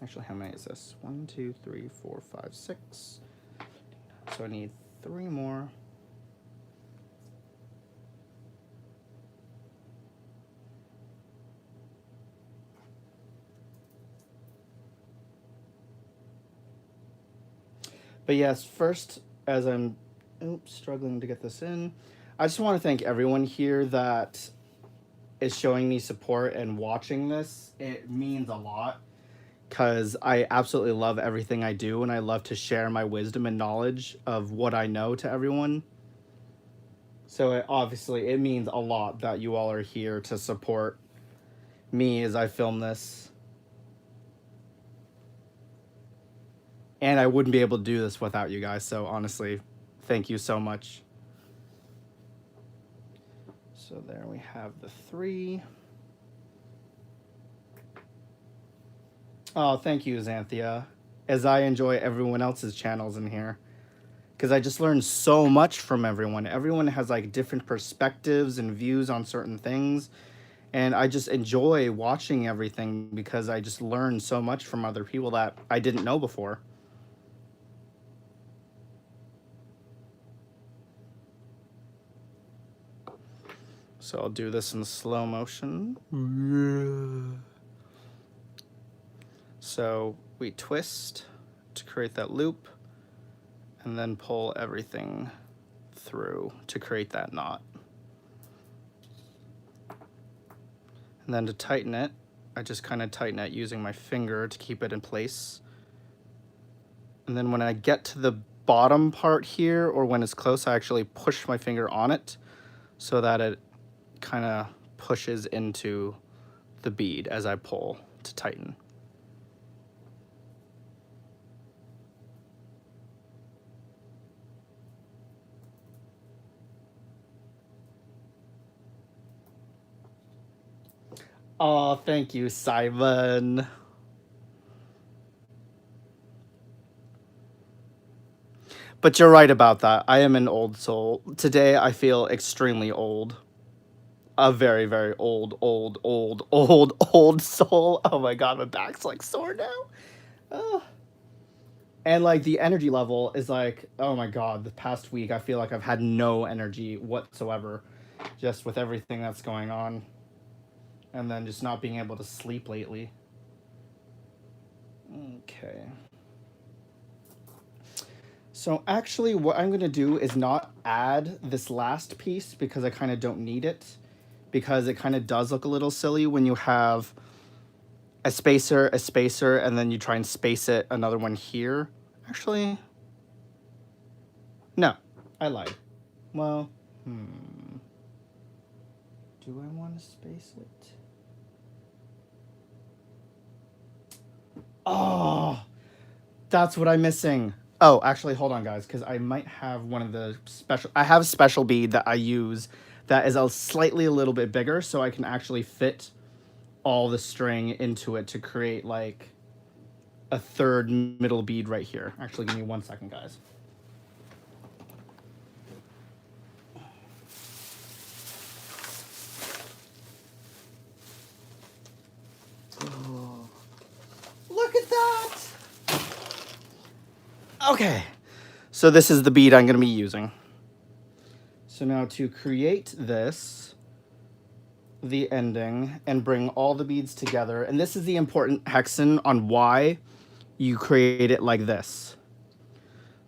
Actually, how many is this? 1, 2, 3, 4, 5, 6. So I need 3 more. But yes, first, as I'm struggling to get this in, I just want to thank everyone here that is showing me support and watching this. It means a lot because I absolutely love everything I do and I love to share my wisdom and knowledge of what I know to everyone. So obviously, it means a lot that you all are here to support me as I film this. And I wouldn't be able to do this without you guys. So honestly, thank you so much. So there we have the 3. Oh, thank you, Xanthia. As I enjoy everyone else's channels in here. Because I just learned so much from everyone. Everyone has like different perspectives and views on certain things. And I just enjoy watching everything because I just learned so much from other people that I didn't know before. So I'll do this in slow motion. So we twist to create that loop and then pull everything through to create that knot. And then to tighten it, I just kind of tighten it using my finger to keep it in place And then when I get to the bottom part here, or when it's close, I actually push my finger on it so that it kind of pushes into the bead as I pull to tighten. Oh, thank you, Simon. But you're right about that. I am an old soul. Today I feel extremely old. A very, very old soul. Oh my god, my back's like sore now. Oh. And like the energy level is like, oh my god, the past week I feel like I've had no energy whatsoever, just with everything that's going on. And then just not being able to sleep lately. Okay. So actually what I'm going to do is not add this last piece because I kind of don't need it. Because it kind of does look a little silly when you have a spacer, and then you try and space it another one here. Actually, no, I lied. Well, do I want to space it? Oh, that's what I'm missing. Oh, actually, hold on, guys, because I might have one of the special... I have a special bead that I use that is slightly a little bit bigger, so I can actually fit all the string into it to create, like, a third middle bead right here. Actually, give me 1 second, guys. Oh, look at that! Okay, so this is the bead I'm going to be using. So now to create this, the ending, and bring all the beads together, and this is the important hexen on why you create it like this.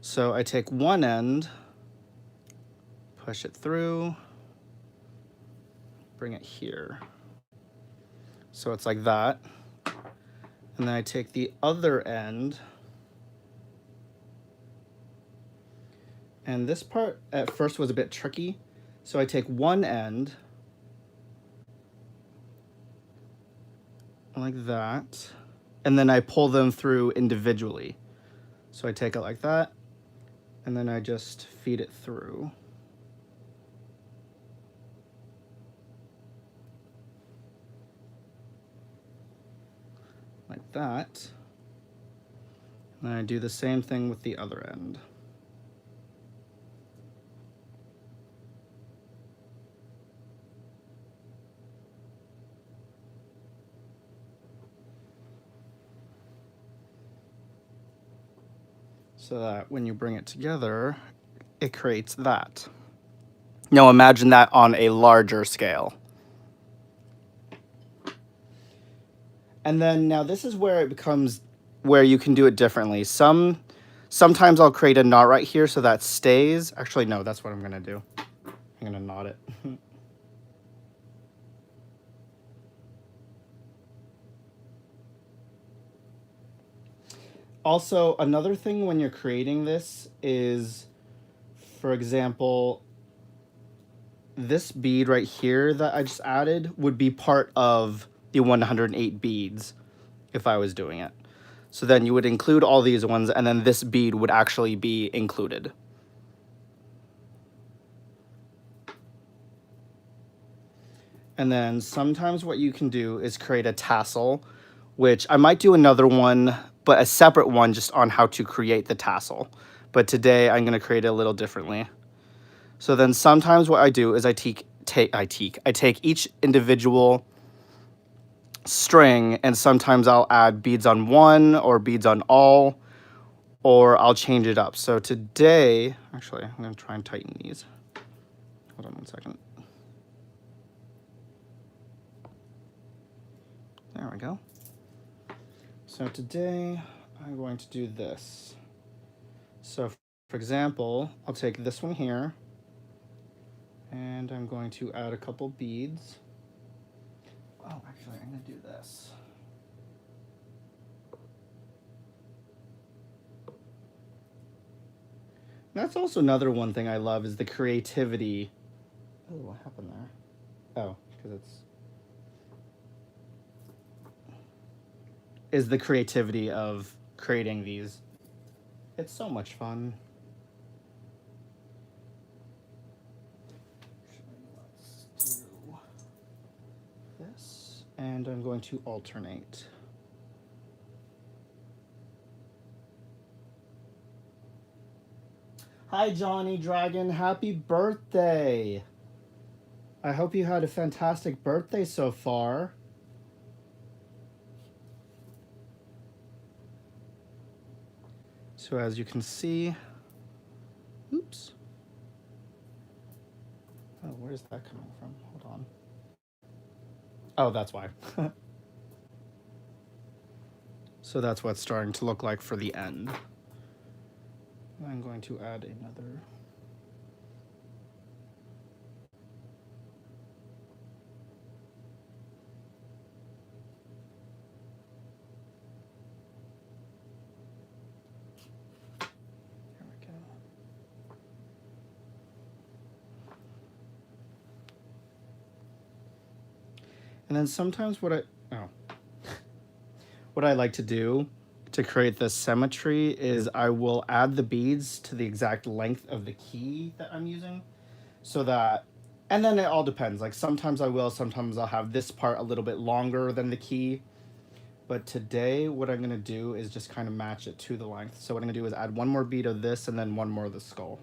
So I take one end, push it through, bring it here. So it's like that. And then I take the other end, and this part at first was a bit tricky. So I take one end, like that, and then I pull them through individually. So I take it like that, and then I just feed it through. Like that. And I do the same thing with the other end. So that when you bring it together, it creates that. Now imagine that on a larger scale. And then now this is where it becomes where you can do it differently. Sometimes I'll create a knot right here so that stays. Actually, no, that's what I'm gonna do. I'm gonna knot it. Also, another thing when you're creating this is, for example, this bead right here that I just added would be part of the 108 beads if I was doing it. So then you would include all these ones, and then this bead would actually be included. And then sometimes what you can do is create a tassel, which I might do another one, but a separate one just on how to create the tassel. But today I'm going to create it a little differently. So then sometimes what I do is I take each individual string, and sometimes I'll add beads on one or beads on all, or I'll change it up. So today, actually, I'm going to try and tighten these. Hold on 1 second. There we go. So today I'm going to do this. So for example, I'll take this one here, and I'm going to add a couple beads. Oh, actually, I'm going to do this. That's also another one thing I love is the creativity. Oh, what happened there? Oh, because it's is the creativity of creating these. It's so much fun. Let's do this, and I'm going to alternate. Hi, Johnny Dragon. Happy birthday. I hope you had a fantastic birthday so far. So as you can see, oops. Oh, where's that coming from? Hold on. Oh, that's why. So that's what it's starting to look like for the end. I'm going to add another. There we go. And then sometimes what I like to do to create this symmetry is I will add the beads to the exact length of the key that I'm using, so that, and then it all depends. Like sometimes I will, sometimes I'll have this part a little bit longer than the key. But today what I'm gonna do is just kind of match it to the length. So what I'm gonna do is add one more bead of this and then one more of the skull.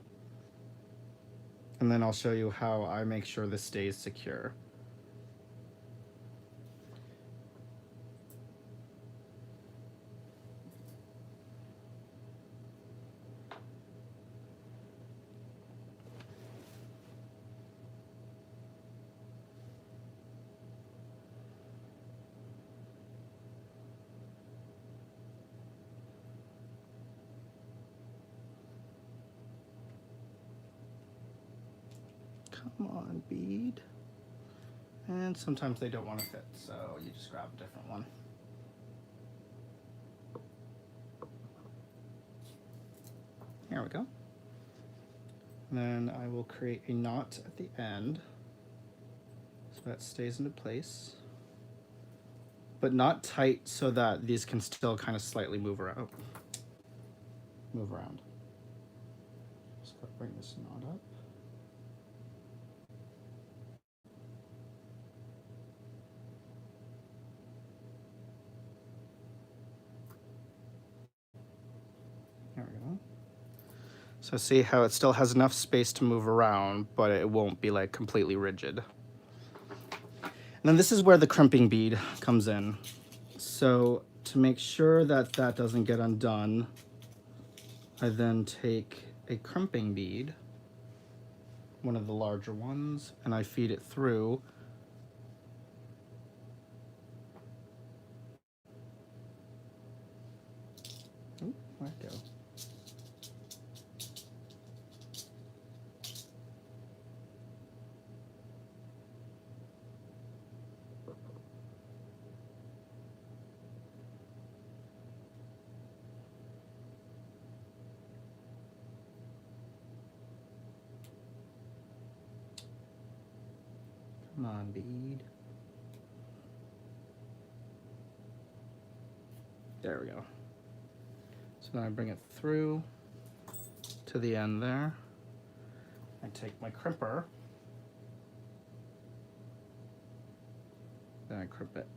And then I'll show you how I make sure this stays secure. Come on, bead. And sometimes they don't want to fit, so you just grab a different one. There we go. And then I will create a knot at the end so that stays into place, but not tight so that these can still kind of slightly move around. Just gotta bring this knot up. There we go. So see how it still has enough space to move around, but it won't be like completely rigid. And then this is where the crimping bead comes in. So to make sure that that doesn't get undone, I then take a crimping bead, one of the larger ones, and I feed it through. Ooh, where'd it go? Come on, bead. There we go. So then I bring it through to the end there. I take my crimper, then I crimp it.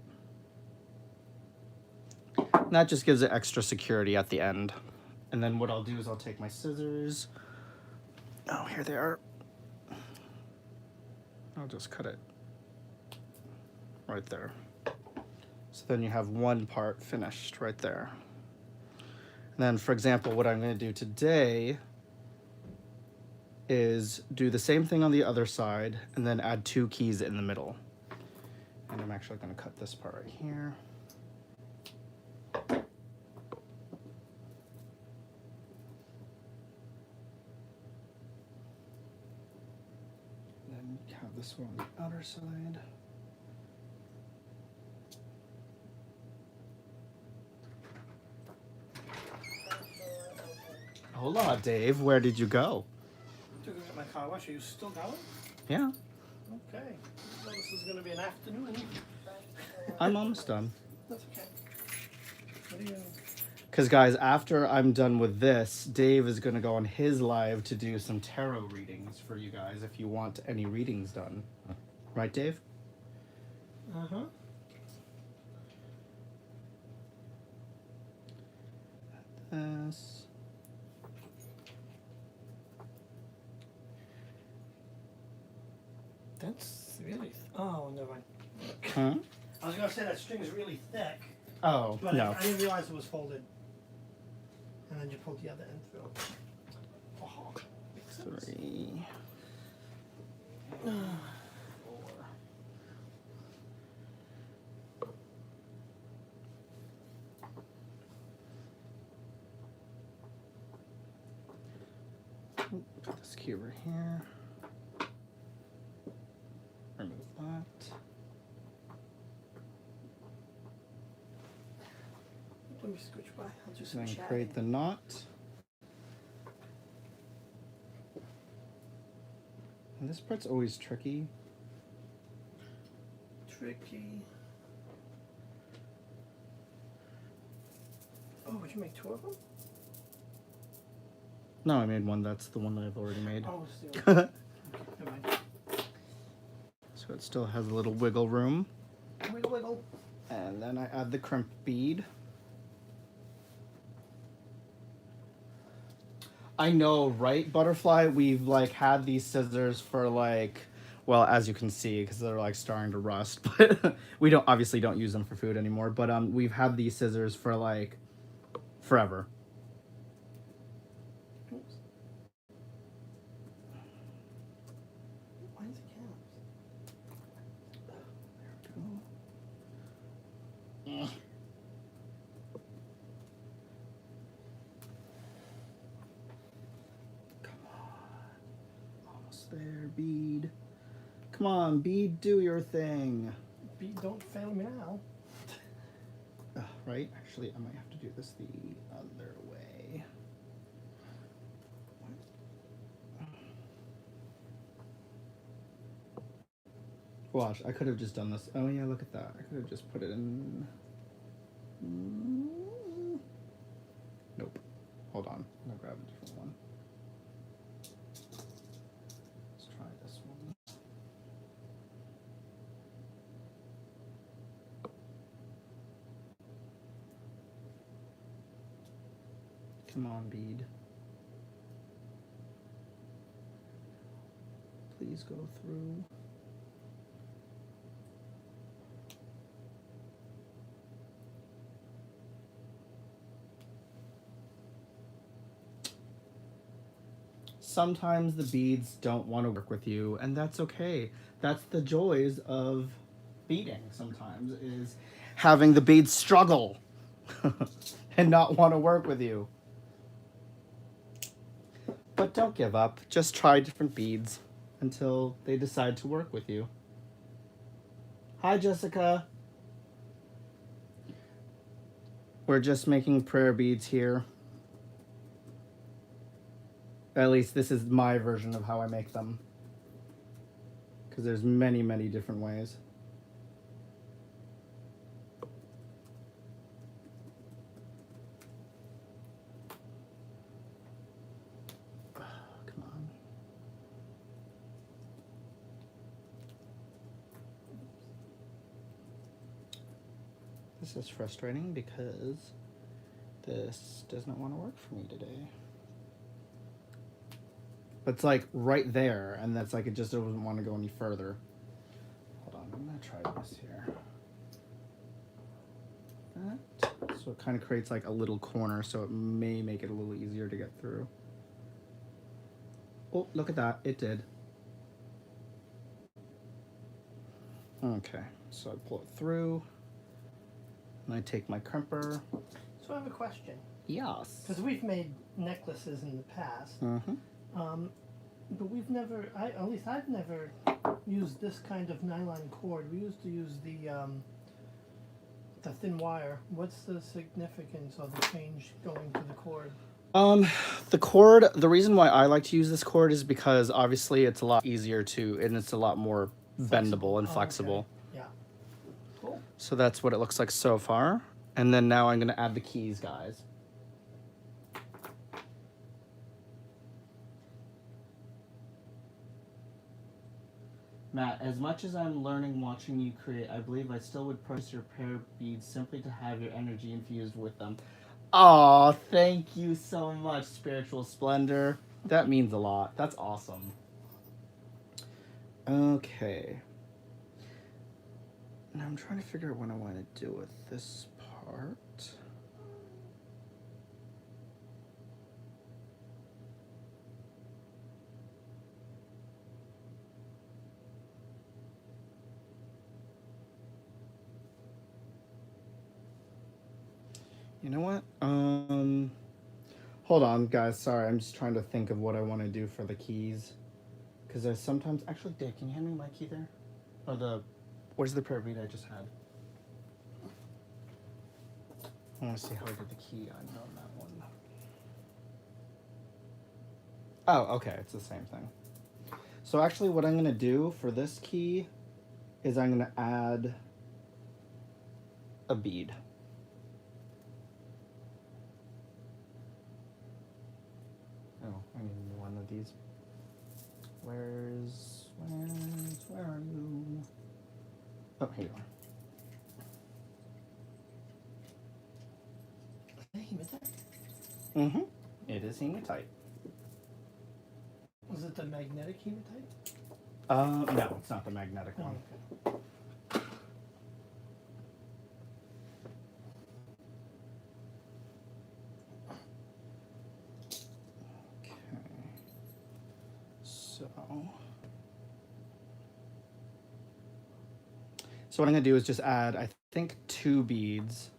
And that just gives it extra security at the end. And then what I'll do is I'll take my scissors. Oh, here they are. I'll just cut it right there. So then you have one part finished right there. And then, for example, what I'm going to do today is do the same thing on the other side and then add 2 keys in the middle. And I'm actually going to cut this part right here. Then have this one on the outer side. Hola, Dave. Where did you go? Took a look at my car wash. Are you still going? Yeah, Okay. Well, this is going to be an afternoon. I'm almost done. That's okay. What do you... Because, guys, after I'm done with this, Dave is going to go on his live to do some tarot readings for you guys if you want any readings done. Right, Dave? Uh-huh. This. That's really... Oh, never mind. Huh? I was going to say that string is really thick, Oh, but no. I didn't realize it was folded. And then you pulled the other end through. Oh, makes sense. 3. 4. Put this key over here. Remove that. Let me scooch by. I'll do some Then chatting. create the knot. And this part's always tricky. Tricky. Oh, would you make 2 of them? No, I made one. That's the one that I've already made. Oh, it's the other. Okay, never mind. So it still has a little wiggle room. Wiggle, wiggle. And then I add the crimp bead. I know, right, Butterfly? We've like had these scissors for like, well, as you can see, because they're like starting to rust. But we obviously don't use them for food anymore. But we've had these scissors for like forever. Oops. Why is it caps? There we go. There, bead. Come on, bead, do your thing. Don't fail me now. Right? Actually, I might have to do this the other way. Watch, I could have just done this. Oh yeah, look at that. I could have just put it in. Nope. Hold on. I'm gonna grab a different one. Let's try this one. Come on, bead. Please go through. Sometimes the beads don't want to work with you, and that's okay. That's the joys of beading sometimes, is having the beads struggle and not want to work with you. But don't give up. Just try different beads until they decide to work with you. Hi, Jessica. We're just making prayer beads here. At least this is my version of how I make them. Because there's many, many different ways. Come on. This is frustrating because this does not want to work for me today. But it's like right there, and that's like it just doesn't want to go any further. Hold on, I'm gonna try this here. That. So it kind of creates like a little corner, so it may make it a little easier to get through. Oh, look at that, it did. Okay, so I pull it through, and I take my crimper. So I have a question. Yes. Because we've made necklaces in the past. Mm-hmm. But we've never, at least I've never used this kind of nylon cord. We used to use the thin wire. What's the significance or the change going to the cord? Um, the cord, the reason why I like to use this cord is because obviously it's a lot easier to, and it's a lot more bendable Flexible. and Oh, okay. flexible. Yeah. Cool. So that's what it looks like so far. And then now I'm going to add the keys, guys. Matt, as much as I'm learning watching you create, I believe I still would purchase your pair of beads simply to have your energy infused with them. Aw, thank you so much, Spiritual Splendor. That means a lot. That's awesome. Okay. Now I'm trying to figure out what I want to do with this part. You know what? Hold on, guys. Sorry, I'm just trying to think of what I want to do for the keys. Because I sometimes actually, Dave, can you hand me my key there? Or the, where's the prayer bead I just had? I want to see how I did the key on that one. Oh, okay, it's the same thing. So actually, what I'm gonna do for this key is I'm gonna add a bead. Oh, I need one of these. Where are you? Oh, here you are. Hematite? Mm-hmm. It is hematite. Was it the magnetic hematite? No, it's not the magnetic Oh, one. okay. Okay. So what I'm gonna do is just add, I think, 2 beads.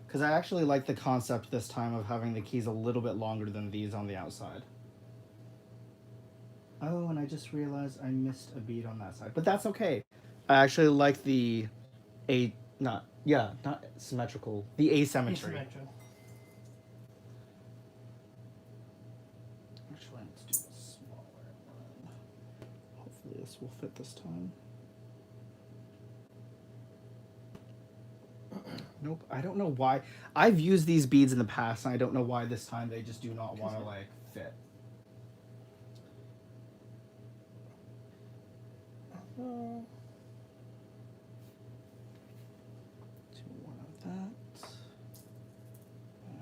Because I actually like the concept this time of having the keys a little bit longer than these on the outside. Oh, and I just realized I missed a bead on that side. But that's okay. I actually like the not symmetrical, the asymmetry. Asymmetrical. Actually, let's do a smaller one. Hopefully this will fit this time. Nope, I don't know why. I've used these beads in the past, and I don't know why this time they just do not want to, like, fit. Do one of that.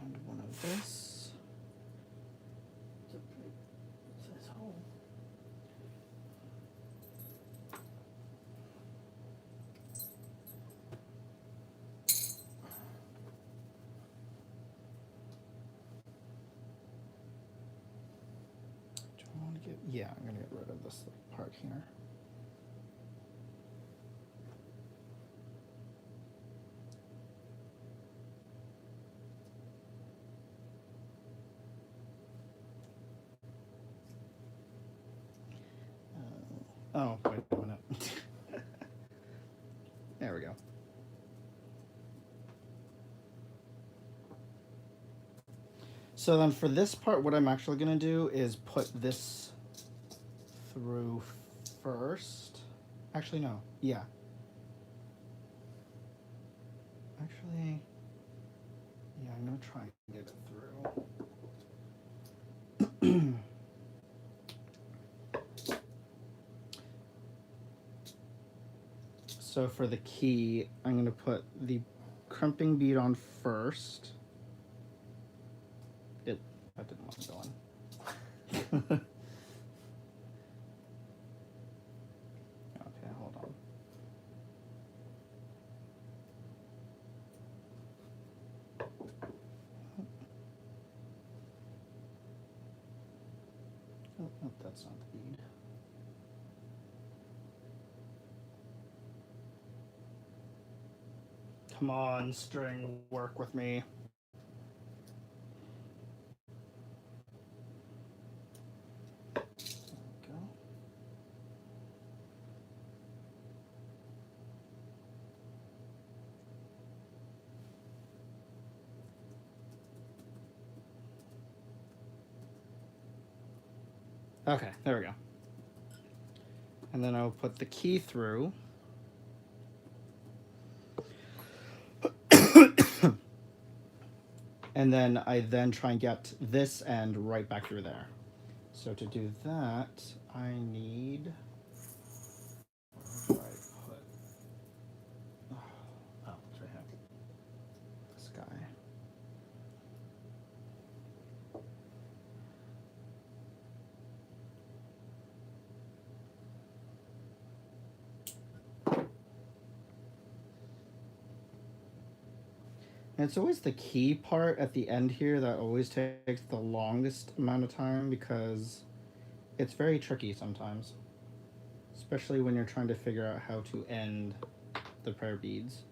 And one of this. It's a pretty size hole. Do I want to get... Yeah, I'm going to get rid of this part here. Oh, wait a minute. There we go. So then for this part, what I'm actually going to do is put this through first. Actually, no. Yeah. Actually, yeah, I'm going to try and get it through. So for the key, I'm going to put the crimping bead on first. That didn't want to go on. Okay, hold on. Oh, nope, that's not the bead. Come on, string, work with me. There we go. Okay, there we go. And then I'll put the key through. And then I then try and get this end right back through there. So to do that, I need. Where do I put? Oh, it's right here. This guy. And it's always the key part at the end here that always takes the longest amount of time because it's very tricky sometimes. Especially when you're trying to figure out how to end the prayer beads.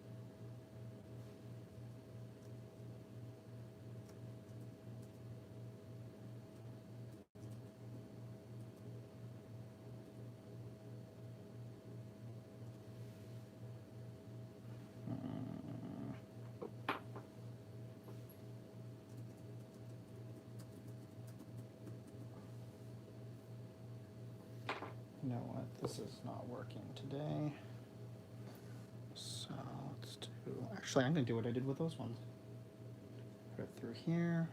You know what? This is not working today. So let's do. Actually, I'm going to do what I did with those ones. Put it through here.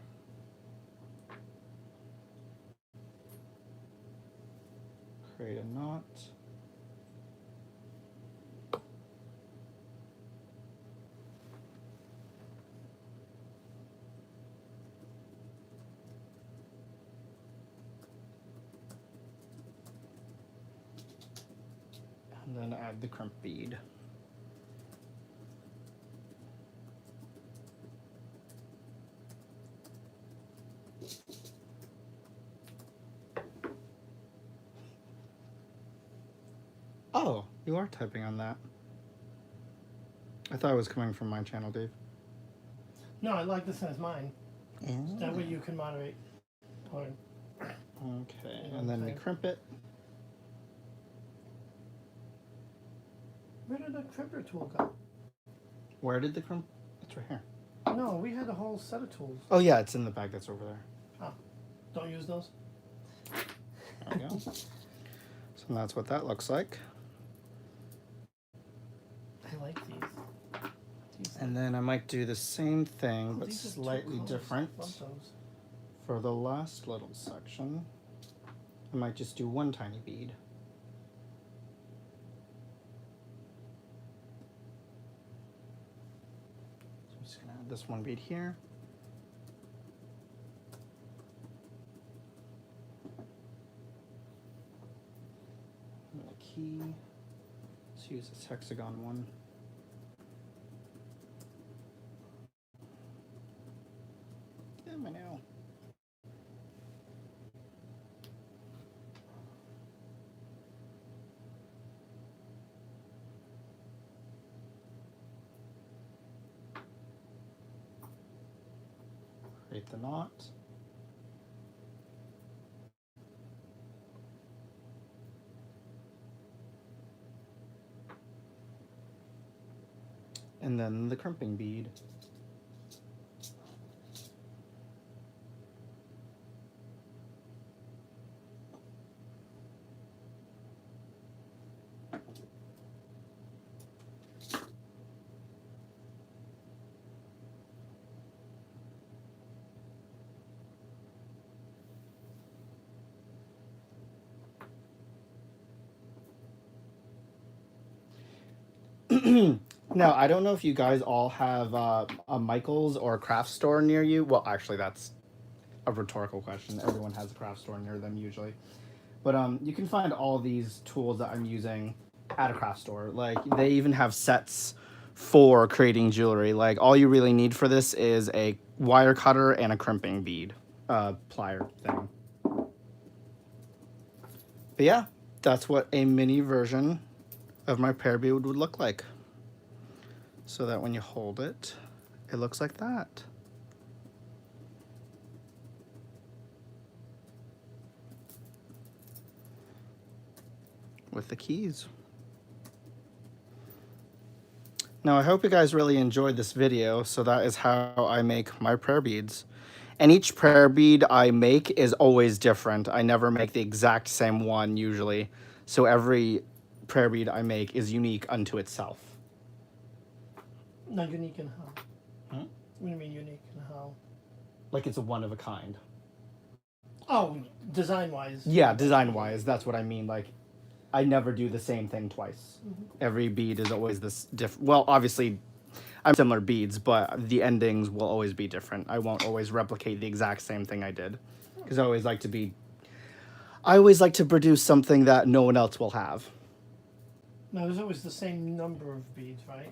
Create a knot. And then add the crimp bead. Oh, you are typing on that. I thought it was coming from my channel, Dave. No, I like this as mine. Oh. That way you can moderate. Or, Okay, and then we crimp it. where did the crimper tool go? Where did the crimp? It's right here. No, we had a whole set of tools. Oh yeah, it's in the bag that's over there. Oh, don't use those? There we go. So that's what that looks like. I like these. And then I might do the same thing, but these are slightly too close. different. Love those. For the last little section, I might just do one tiny bead. So I'm just gonna add this one bead here. And the key. Let's use this hexagon one. Damn, I know. Create the knot. And then the crimping bead. Now, I don't know if you guys all have a Michael's or a craft store near you. Well, actually, that's a rhetorical question. Everyone has a craft store near them usually. But you can find all these tools that I'm using at a craft store. Like, they even have sets for creating jewelry. Like, all you really need for this is a wire cutter and a crimping bead plier thing. But yeah, that's what a mini version of my prayer bead would look like. So that when you hold it, it looks like that. With the keys. Now I hope you guys really enjoyed this video. So that is how I make my prayer beads. And each prayer bead I make is always different. I never make the exact same one usually. So every prayer bead I make is unique unto itself. Not unique in how? Hmm? What do you mean unique in how? Like it's a one of a kind. Oh, design wise. Yeah, design wise, that's what I mean. Like I never do the same thing twice. Every bead is always this different. Well, obviously, I'm similar beads, but the endings will always be different. I won't always replicate the exact same thing I did, because I always like to be. I always like to produce something that no one else will have. No, there's always the same number of beads, right?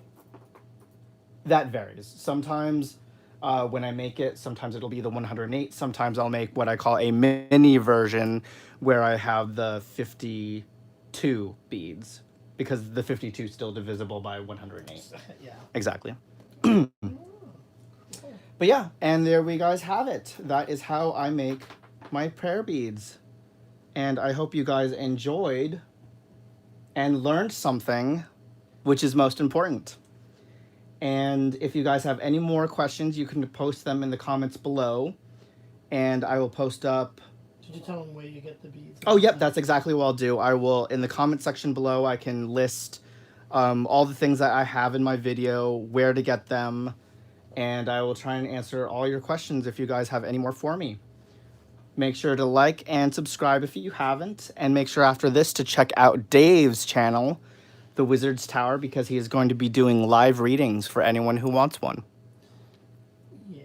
That varies. Sometimes, when I make it, sometimes it'll be the 108. Sometimes I'll make what I call a mini version, where I have the 52 beads, because the 52 is still divisible by 108. Yeah. Exactly. Oh, cool. But yeah, and there we guys have it. That is how I make my prayer beads. And I hope you guys enjoyed and learned something, which is most important. And if you guys have any more questions, you can post them in the comments below. And I will post up. Did you tell them where you get the beads? Oh, yep, that's exactly what I'll do. I will, in the comment section below, I can list all the things that I have in my video, where to get them, and I will try and answer all your questions if you guys have any more for me. Make sure to like and subscribe if you haven't, and make sure after this to check out Dave's channel, The Wizard's Tower, because he is going to be doing live readings for anyone who wants one. Yeah.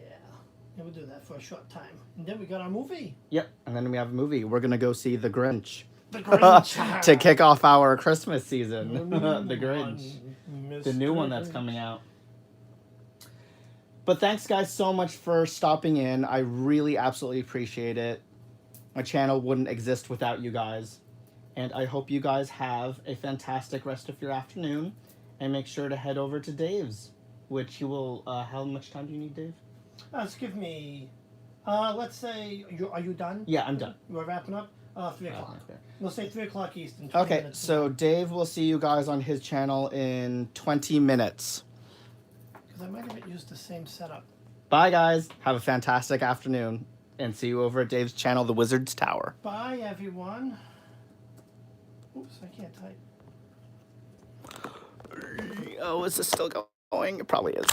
Yeah, we'll do that for a short time. And then we got our movie. Yep, and then we have a movie. We're going to go see The Grinch. The Grinch. To kick off our Christmas season. The The Grinch. The new one that's coming out. But thanks, guys, so much for stopping in. I really absolutely appreciate it. My channel wouldn't exist without you guys. And I hope you guys have a fantastic rest of your afternoon. And make sure to head over to Dave's, which you will... how much time do you need, Dave? Let's give me... let's say... Are you done? Yeah, I'm done. You are wrapping up? 3 o'clock. Okay. We'll say 3 o'clock Eastern. 20 Okay, minutes. so Dave will see you guys on his channel in 20 minutes. Because I might have used the same setup. Bye, guys. Have a fantastic afternoon. And see you over at Dave's channel, The Wizard's Tower. Bye, everyone. Oops, I can't type. Oh, is this still going? It probably is.